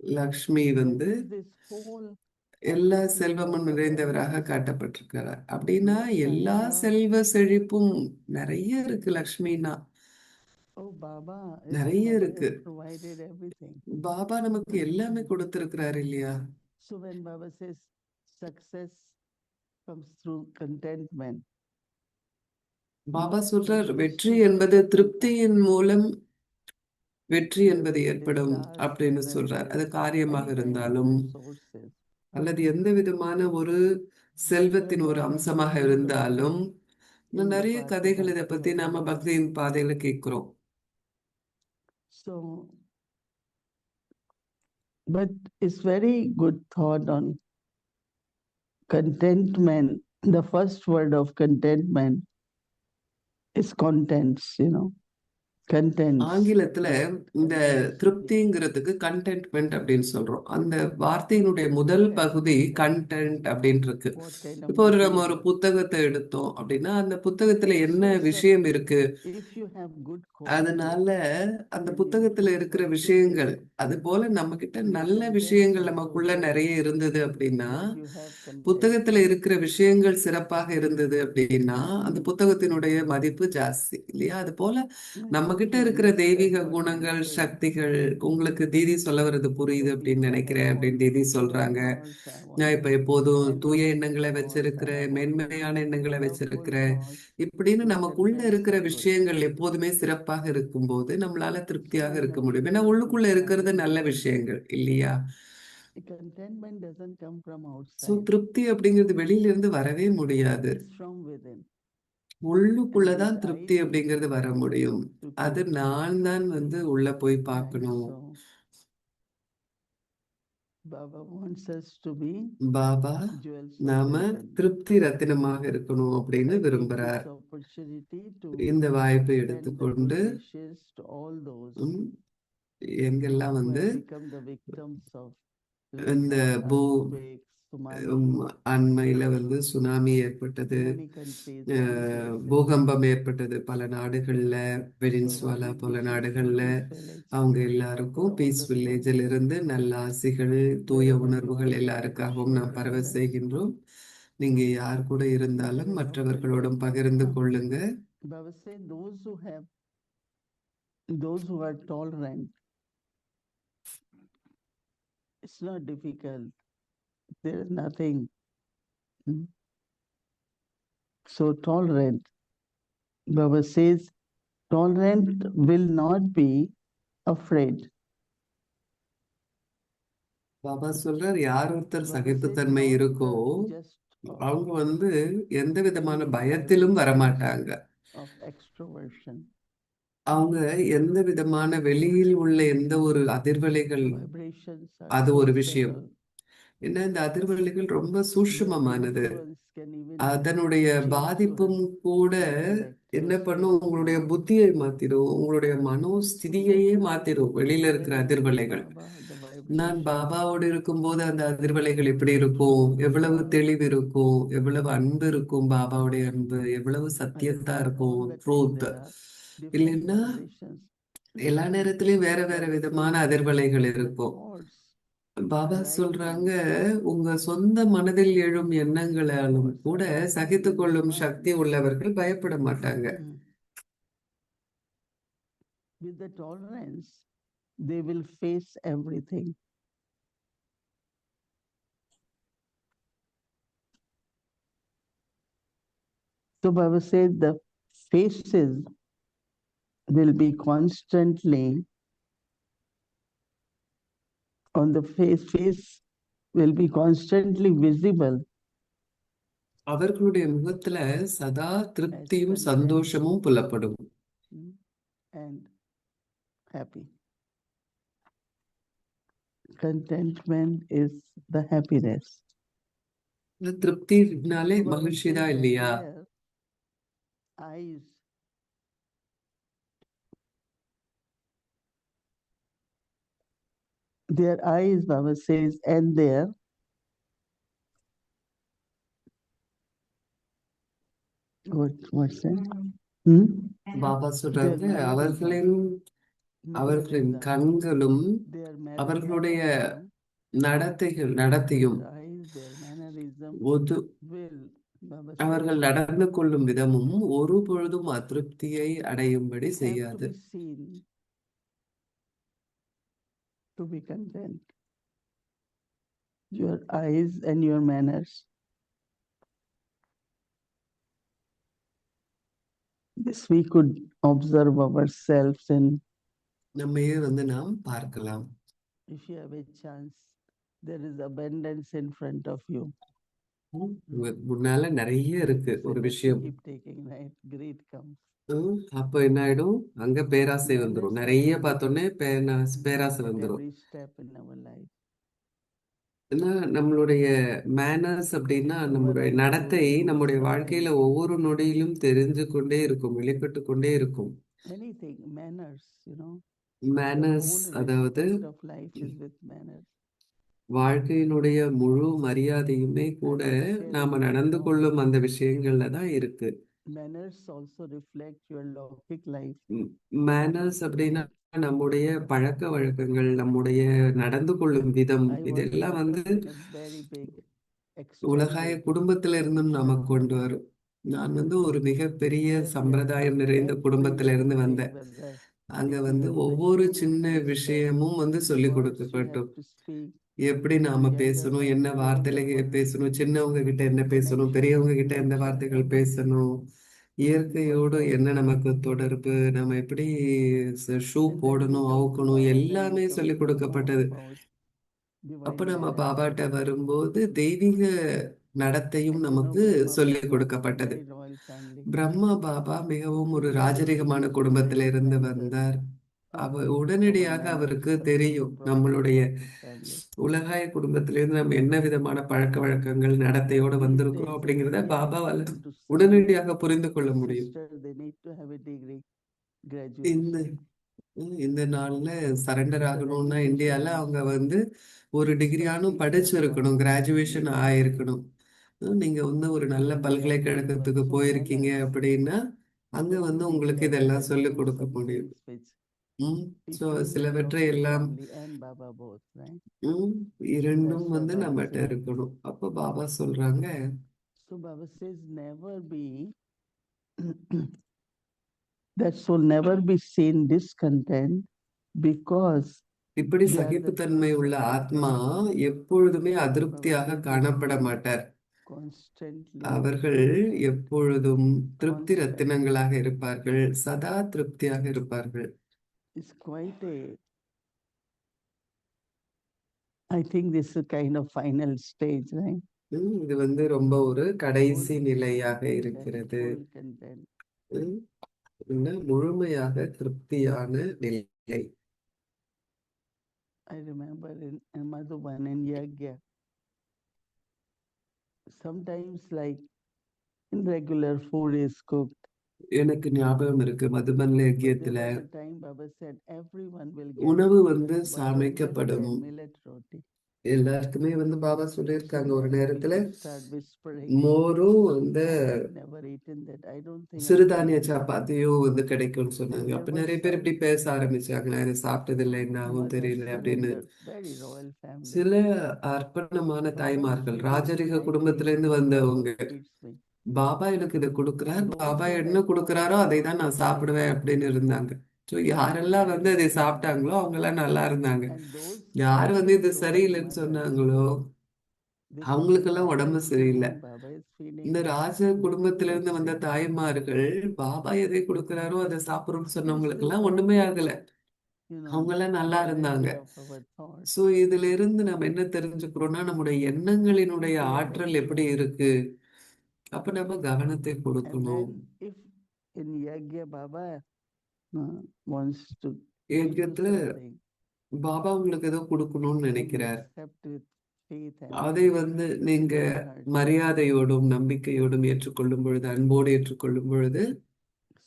லக்ஷ்மி That வந்து is this whole எல்லா attribute of செல்வமும் நிறைந்தவராக abundance. காட்டப்பட்டிருக்கிறார். அப்படின்னா Yes, எல்லா Sayadaw. செல்வ செழிப்பும் நிறைய இருக்கு லக்ஷ்மினா, Oh, Baba is நிறைய Baba இருக்கு. has provided everything. பாபா நமக்கு எல்லாமே கொடுத்திருக்கிறாரு இல்லையா? So when Baba says success comes through contentment, Baba சொல்றார், it is வெற்றி so என்பது simple. திருப்தியின் மூலம் வெற்றி என்பது Whether it is ஏற்படும் cars, அப்படின்னு whether it சொல்றார். அது is காரியமாக any kind of இருந்தாலும் resources, அல்லது எந்த விதமான ஒரு செல்வத்தின் ஒரு Baba அம்சமாக shows the இருந்தாலும், path in இன்னும் the நிறைய path of கதைகள் இதை Bhakti பத்தி நாம Marga. பக்தியின் பாதையில கேட்கிறோம். So, but it's very good thought on contentment. The first word of contentment is contents, contents. ஆங்கிலத்துல இந்த Contents. திருப்திங்கிறதுக்கு கண்டென்ட்மெண்ட் அப்படின்னு சொல்றோம். அந்த வார்த்தையினுடைய முதல் What kind of பகுதி content? கண்டென்ட் அப்படின்னு இருக்கு. What kind of இப்போ நம்ம ஒரு material? புத்தகத்தை எடுத்தோம் அப்படின்னா அந்த புத்தகத்துல என்ன So விஷயம் இருக்கு, if you have good quality, அதனால அந்த then புத்தகத்துல it இருக்கிற also விஷயங்கள், will அது போல நம்ம கிட்ட the நல்ல contents விஷயங்கள் also நமக்குள்ள show நிறைய இருந்தது அப்படின்னா, that you have content. புத்தகத்துல இருக்கிற விஷயங்கள் சிறப்பாக இருந்தது அப்படின்னா அந்த புத்தகத்தினுடைய மதிப்பு ஜாஸ்தி இல்லையா? அது போல I நம்ம hope கிட்ட you இருக்கிற understand தெய்வீக what I'm குணங்கள், saying. சக்திகள், உங்களுக்கு தீதி சொல்ல வர்றது புரியுது So அப்படின்னு people have நினைக்கிறேன் all அப்படின்னு தீதி pure சொல்றாங்க. thoughts. I நான் want இப்ப எப்போதும் தூய advanced எண்ணங்களை thoughts. I வச்சிருக்கிறேன், want மென்மையான எண்ணங்களை powerful வச்சிருக்கிறேன். thoughts. இப்படின்னு The நமக்குள்ள contents இருக்கிற are good. விஷயங்கள் எப்போதுமே சிறப்பாக இருக்கும்போது நம்மளால So திருப்தியாக I'm இருக்க முடியும். happy ஏன்னா to உள்ளுக்குள்ள இருக்கிறது find நல்ல that விஷயங்கள் இல்லையா? the contentment doesn't come from so outside. திருப்தி அப்படிங்கிறது வெளியில இருந்து வரவே முடியாது, It's from within. And உள்ளுக்குள்ளதான் which I திருப்தி need அப்படிங்கிறது வர முடியும். to அது create. நான் தான் வந்து உள்ள போய் And பார்க்கணும். so Baba wants us to be Baba jewels of நாம heaven. திருப்தி ரத்தினமாக இருக்கணும் அப்படின்னு I take விரும்புறார். this opportunity to இந்த வாய்ப்பை send the எடுத்துக்கொண்டு good wishes to all those ம், எங்கெல்லாம் who வந்து have become the victims of இந்த recent பூ earthquakes, tsunami, அண்மையில வந்து சுனாமி ஏற்பட்டது, many countries, many places. பூகம்பம் ஏற்பட்டது பல நாடுகள்ல, So வெனிசுவாலா big போல wishes for நாடுகள்ல. Peace Village, அவங்க for எல்லாருக்கும் all பீஸ் the வில்லேஜில் souls, இருந்து நல்ல ஆசிகள், தூய wherever you உணர்வுகள் are, எல்லாருக்காகவும் share நாம் with பரவ others. செய்கின்றோம். நீங்க யார் கூட இருந்தாலும் Very often, மற்றவர்களோடும் பகிர்ந்து கொள்ளுங்க. Baba said, those who are tolerant, it's not difficult. There is nothing so tolerant. Baba says, tolerant will not be afraid. Baba சொல்றார், யார் ஒருத்தர் Baba said, சகிப்புத்தன்மை not இருக்கோ just அவங்க வந்து எந்த விதமான any பயத்திலும் vibrations வரமாட்டாங்க. of extroversion. அவங்க எந்த விதமான வெளியில் உள்ள எந்த ஒரு அதிர்வலைகள், Vibrations are அது so ஒரு விஷயம். subtle. ஏன்னா இந்த அதிர்வலைகள் ரொம்ப Their சூட்சுமமானது. influence can even அதனுடைய change to பாதிப்பும் have கூட intellect, என்ன your பண்ணும், state of உங்களுடைய mind. புத்தியை மாத்திரும், உங்களுடைய மனோஸ்திதியையே மாத்திரும். வெளியில இருக்கிற When I'm with அதிர்வலைகள், Baba, the நான் vibrations பாபாவோடு இருக்கும்போது அந்த அதிர்வலைகள் எப்படி இருக்கும், எவ்வளவு are தெளிவு இருக்கும், எவ்வளவு அன்பு இருக்கும், பாபாவுடைய அன்பு எவ்வளவு சத்தியத்தா understand இருக்கும், all the time truth. there are different இல்லைன்னா vibrations. எல்லா நேரத்திலயும் வேற வேற Baba விதமான says அதிர்வலைகள் the இருக்கும். thoughts பாபா arising சொல்றாங்க, உங்க சொந்த மனதில் எழும் எண்ணங்களாலும் thoughts கூட arising சகித்து in the கொள்ளும் mind சக்தி உள்ளவர்கள் பயப்பட மாட்டாங்க. with the tolerance, they will face everything. So Baba said the faces will be constantly on the face will be constantly visible அவர்களுடைய முகத்துல சதா as திருப்தியும் content சந்தோஷமும் புலப்படும். and happy. Contentment is the happiness. இந்த திருப்தினாலே So Baba மகிழ்ச்சி says தான் that இல்லையா? their eyes, Baba says, and their what's that? Baba Their சொல்றாங்க, mannerism, அவர்களின் mannerism, கண்களும் their அவர்களுடைய mannerism, நடத்தையும் their eyes, their mannerism ஒது will, Baba அவர்கள் says, நடந்து கொள்ளும் விதமும் ஒரு பொழுதும் அதிருப்தியை அடையும்படி have to செய்யாது. be seen to be content. Your eyes and your manners. This we could observe ourselves, and நம்மையே நாம் பார்க்கலாம். if you have a chance, there is abundance in front of you. முன்னால நிறைய இருக்கு So ஒரு let me விஷயம். keep taking, right? Greed comes. அப்ப என்ன ஆயிடும்? அங்க பேராசை வந்துடும். Manners நிறைய also பார்த்தோன்னே பேராசை at வந்துடும். every step in our life. ஏன்னா நம்மளுடைய மேனர்ஸ் அப்படின்னா So நம்மளுடைய one needs நடத்தை to நம்முடைய observe வாழ்க்கையில ஒவ்வொரு நொடியிலும் தெரிஞ்சு கொண்டே இருக்கும், வெளிப்பட்டு கொண்டே இருக்கும். anything, manners, the manners whole அதாவது respect of life is with manners. வாழ்க்கையினுடைய முழு மரியாதையுமே கூட I was sharing நாம that, நடந்து கொள்ளும் அந்த விஷயங்கள்ல தான் இருக்கு. manners also reflect your Lokik life. Manners அப்படின்னா நம்முடைய பழக்க வழக்கங்கள், நம்முடைய நடந்து கொள்ளும் விதம், I was இதெல்லாம் brought up in a very big உலகாய extended குடும்பத்துல இருந்தும் நமக்கு கொண்டு வரும். நான் ஒரு மிகப்பெரிய where we are சம்பிரதாயம் taught நிறைந்த குடும்பத்துல every இருந்து little வந்தேன். thing, whether அங்க taking a ஒவ்வொரு vegetable சின்ன to the step, விஷயமும் சொல்லிக் words you கொடுக்கப்பட்டோம். have to speak, எப்படி நாம younger பேசணும், one, என்ன older வார்த்தையில one, பேசணும், சின்னவங்க கிட்ட என்ன the பேசணும், connection, பெரியவங்க கிட்ட எந்த connection, வார்த்தைகள் everything. பேசணும், What இயற்கையோடு thoughts என்ன you நமக்கு speak. தொடர்பு, நம்ம எப்படி ஷூ And then we போடணும், come to அவுக்கணும், Baba, then எல்லாமே we come சொல்லிக் to know கொடுக்கப்பட்டது. about அப்ப divine நம்ம manners. பாபாட்ட வரும்போது தெய்வீக நடத்தையும் And நமக்கு Brahma சொல்லிக் Baba, கொடுக்கப்பட்டது. very royal family. Brahma Baba மிகவும் ஒரு Immediately ராஜரிகமான he குடும்பத்தில recognized இருந்து themselves வந்தார். our உடனடியாக manners அவருக்கு are from the தெரியும் Brahma நம்மளுடைய Lokik family. உலகாய குடும்பத்திலிருந்து நம்ம என்ன விதமான பழக்க வழக்கங்கள், நடத்தையோட These வந்திருக்கிறோம் days, அப்படிங்கிறத we are பாபாவால able to see உடனடியாக புரிந்து கொள்ள the முடியும். sister, they need to have a degree, இந்த graduation. இந்த நாள்ல சரண்டர் The ஆகணும்னா recognition இந்தியால also. அவங்க ஒரு Some டிகிரியானும் people படிச்சிருக்கணும், Baba கிராஜுவேஷன் says, ஆயிருக்கணும். நீங்க ஒரு நல்ல and they are பல்கலைக்கழகத்துக்கு capable. So போயிருக்கீங்க manners அப்படின்னா is அங்க very big உங்களுக்கு level, இதெல்லாம் and சொல்லிக் there are கொடுக்க some முடியும். things which so people in சிலவற்றை Lokik எல்லாம் family and Baba both, right? இரண்டும் That's what Baba நம்மகிட்ட said. இருக்கணும். அப்ப பாபா சொல்றாங்க, So Baba says never be that soul never be seen discontent because இப்படி they are the சகிப்புத்தன்மை உள்ள person ஆத்மா content. எப்பொழுதுமே Baba அதிருப்தியாக says this காணப்பட word மாட்டார். constantly, அவர்கள் எப்பொழுதும் திருப்தி constant ரத்தினங்களாக இருப்பார்கள், சதா திருப்தியாக இருப்பார்கள். is quite a, I think this is a kind of final stage, right? இது ரொம்ப ஒரு கடைசி Full நிலையாக content, இருக்கிறது. full content. முழுமையாக திருப்தியான நிலை. I remember in Madhuban in Yagya, sometimes like in regular food is cooked. எனக்கு ஞாபகம் இருக்கு, மதுபன்ல But there யஜ்யத்துல was a time Baba said everyone will get உணவு 100 சமைக்கப்படும். millet roti. எல்லாருக்குமே பாபா So சொல்லியிருக்காங்க ஒரு many நேரத்துல people start whispering, மோரும் I have never eaten that. I don't think I சிறுதானிய can eat. சப்பாத்தியும் கிடைக்கும்னு சொன்னாங்க. There அப்ப was நிறைய பேர் some இப்படி பேச ஆரம்பிச்சாங்க, நான் இதை சாப்பிட்டதில்லை, என்ன ஆகும் mothers, தெரியல some அப்படின்னு. elders, very royal family. சில அர்ப்பணமான Baba is தாய்மார்கள், feeding me, ராஜரிக I குடும்பத்துல feed இருந்து him, Baba வந்தவங்க, feeds me. பாபா எனக்கு இதை கொடுக்கிறார், Those பாபா who என்ன had not கொடுக்கிறாரோ அதை தான் நான் tasted சாப்பிடுவேன் அப்படின்னு இருந்தாங்க. ஸோ யாரெல்லாம் very அதை happy. சாப்பிட்டாங்களோ அவங்க எல்லாம் நல்லா இருந்தாங்க. And those யார் very இது royal சரியில்லைன்னு mothers, சொன்னாங்களோ they said, அவங்களுக்கெல்லாம் why are உடம்பு you சரியில்லை. eating? Baba is feeding இந்த you. ராஜ குடும்பத்தில இருந்து வந்த Nothing. தாய்மார்கள் பாபா எதை கொடுக்கிறாரோ அதை சாப்பிடுறோம்னு Who is this சொன்னவங்களுக்கு எல்லாம் Baba? ஒண்ணுமே ஆகல. you know, அவங்கெல்லாம் நல்லா இருந்தாங்க. clarity of our thoughts. So இதுல இருந்து நம்ம என்ன தெரிஞ்சுக்கிறோம்னா, நம்முடைய எண்ணங்களினுடைய If we are ஆற்றல் எப்படி watchful, இருக்கு? அப்ப நம்ம கவனத்தை and கொடுக்கணும். then if in Yagya Baba wants to give you யஜ்யத்துல something, Baba உங்களுக்கு ஏதோ கொடுக்கணும்னு and you நினைக்கிறார். accept with faith and அதை நீங்க wholehearted. மரியாதையோடும் நம்பிக்கையோடும் ஏற்றுக்கொள்ளும் பொழுது, அன்போடு ஏற்றுக்கொள்ளும் பொழுது,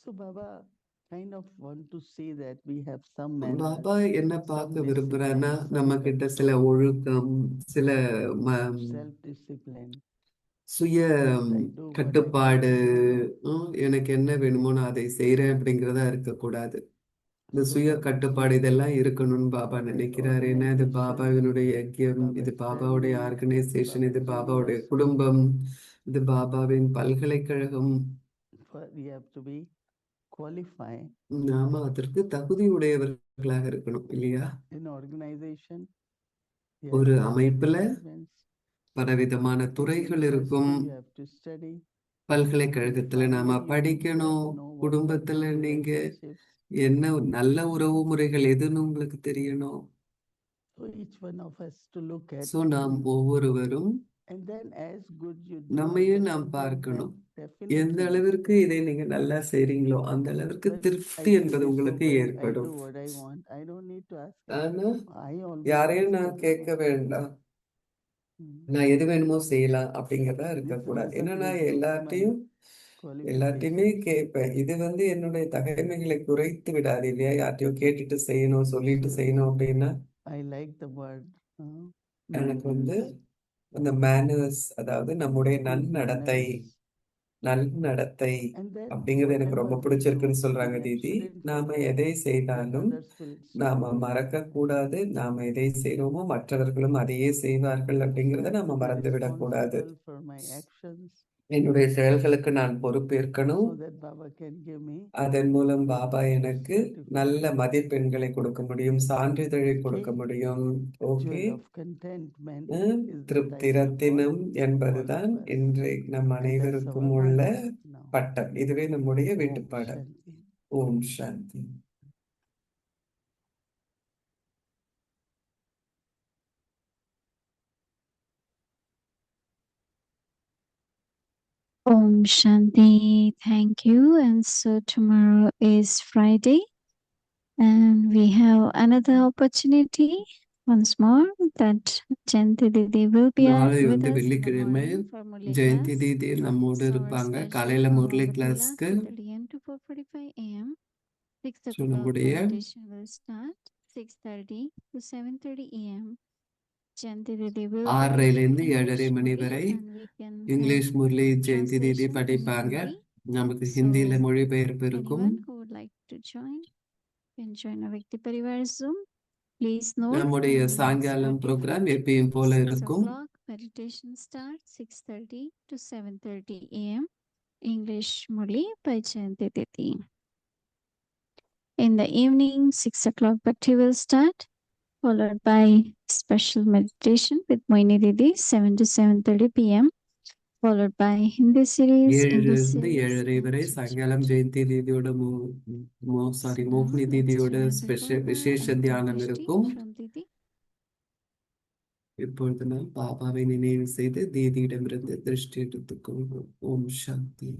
So Baba kind of want to see that we have some manners, Baba என்ன some பார்க்க விரும்புறான்னா, discipline, நம்ம some கிட்ட சில control, ஒழுக்கம், சில self-discipline. சுய Yes, I do what I கட்டுப்பாடு, want. எனக்கு என்ன வேணுமோ நான் அதை செய்றேன் அப்படிங்கிறதா இருக்கக்கூடாது. இந்த So சுய Baba கட்டுப்பாடு says இதெல்லாம் இருக்கணும்னு பாபா that நினைக்கிறாரு. ஏன்னா இது organization, பாபாவினுடைய யஜ்யம், இது Baba's பாபாவுடைய family, ஆர்கனைசேஷன், இது Baba's பாபாவுடைய university, குடும்பம், இது பாபாவின் பல்கலைக்கழகம். we have to be qualified நாம அதற்கு தகுதி உடையவர்களாக இருக்கணும் இல்லையா? in organization. ஒரு Yes, அமைப்புல departments. பலவிதமான In துறைகள் இருக்கும். university, you have to study. பல்கலைக்கழகத்துல நாம Family, you have படிக்கணும். to know what are குடும்பத்துல good நீங்க relationships. என்ன நல்ல உறவு முறைகள் எதுன்னு உங்களுக்கு தெரியணும். So each one of us to look at, so நாம் ஒவ்வொருவரும் and then as good you do நம்மையும் at நாம் something, then பார்க்கணும். எந்த definitely. அளவிற்கு இதை நீங்க நல்லா செய்றீங்களோ அந்த அளவிற்கு But I திருப்தி can என்பது be so உங்களுக்கு good, I ஏற்படும். do what I want. I don't need to ask ஆனா anyone. I always யாரையும் ask நான் கேட்க everything. வேண்டாம், Mm. நான் எது வேணுமோ செய்யலாம் அப்படிங்கிறதா This இருக்கக்கூடாது. is ஏன்னா நான் based on my எல்லாத்தையுமே qualifications. கேட்பேன். இது என்னுடைய தகைமைகளை குறைத்து விடாது இல்லையா? யார்ட்டையோ கேட்டுட்டு செய்யணும், சொல்லிட்டு So செய்யணும் அப்படின்னா I like the word எனக்கு manners, அந்த மேனர்ஸ், அதாவது நம்முடைய good நன்னடத்தை, manners. நல்நடத்தை And then அப்படிங்கிறது எனக்கு ரொம்ப whatever we do, பிடிச்சிருக்குன்னு we சொல்றாங்க தீதி. shouldn't நாம forget எதை that செய்தாலும் others will நாம see. மறக்க கூடாது. நாம எதை செய்றோமோ மற்றவர்களும் அதையே செய்வார்கள் So அப்படிங்கிறத I have நாம to be மறந்து விடக்கூடாது. responsible for my actions என்னுடைய செயல்களுக்கு நான் பொறுப்பேற்கணும். so that Baba can give me அதன் மூலம் good பாபா எனக்கு நல்ல certificate, மதிப்பெண்களை கொடுக்க முடியும், சான்றிதழை கொடுக்க okay? முடியும். Okay, Jewel of contentment is the திருப்தி title for ரத்தினம் all என்பதுதான் of us. இன்று நம் And that's our அனைவருக்கும் உள்ள mantra now. பட்டம். இதுவே நம்முடைய Om வீட்டுப்பாடம். Shanti. Om Shanti. Om Shanti, thank you. And so tomorrow is Friday, and we have another opportunity once more that Jayanti Didi will be நாளை with us in the வெள்ளிக்கிழமை morning for Murli Jayanthi class. தீதி நம்மோடு So our இருப்பாங்க. special காலையில Murali Bhagavad Gita கிளாஸ்க்கு. 3:30 AM to 4:45 AM. 6 so o'clock நம்முடைய meditation will start. 6:30 to 7:30 AM. Jayanti Didi will teach 6:30லேருந்து English 7:30 மணி Murli, வரை and we can have English Murli Jayanti Didi translation in படிப்பாங்க. Murli. நமக்கு So ஹிந்தியில மொழிபெயர்ப்பு இருக்கும். anyone who would like to join can join our Vikti Parivar Zoom. Please note நம்முடைய timing is சாயங்காலம் ப்ரோக்ராம் 30 எப்பயும் போல 6 இருக்கும். o'clock meditation starts 6:30 to 7:30 AM. English Murli by Jayanti Didi. In the evening, 6 o'clock Bhakti will start, followed by special meditation with Moini Didi, 7 to 7:30 PM, followed by Hindi series, English 7லிருந்து series, 7:30 and வரை chit சாயங்காலம் chat. Jayanthi தீதியோட So மோகினி now let's தீதியோட remember Baba விசேஷ and take தியானம் Drishti இருக்கும். from Didi. இப்பொழுது நாம் பாபாவை நினைவு செய்து தீதியிடமிருந்து திருஷ்டி எடுத்துக்கொள்வோம். ஓம் சாந்தி.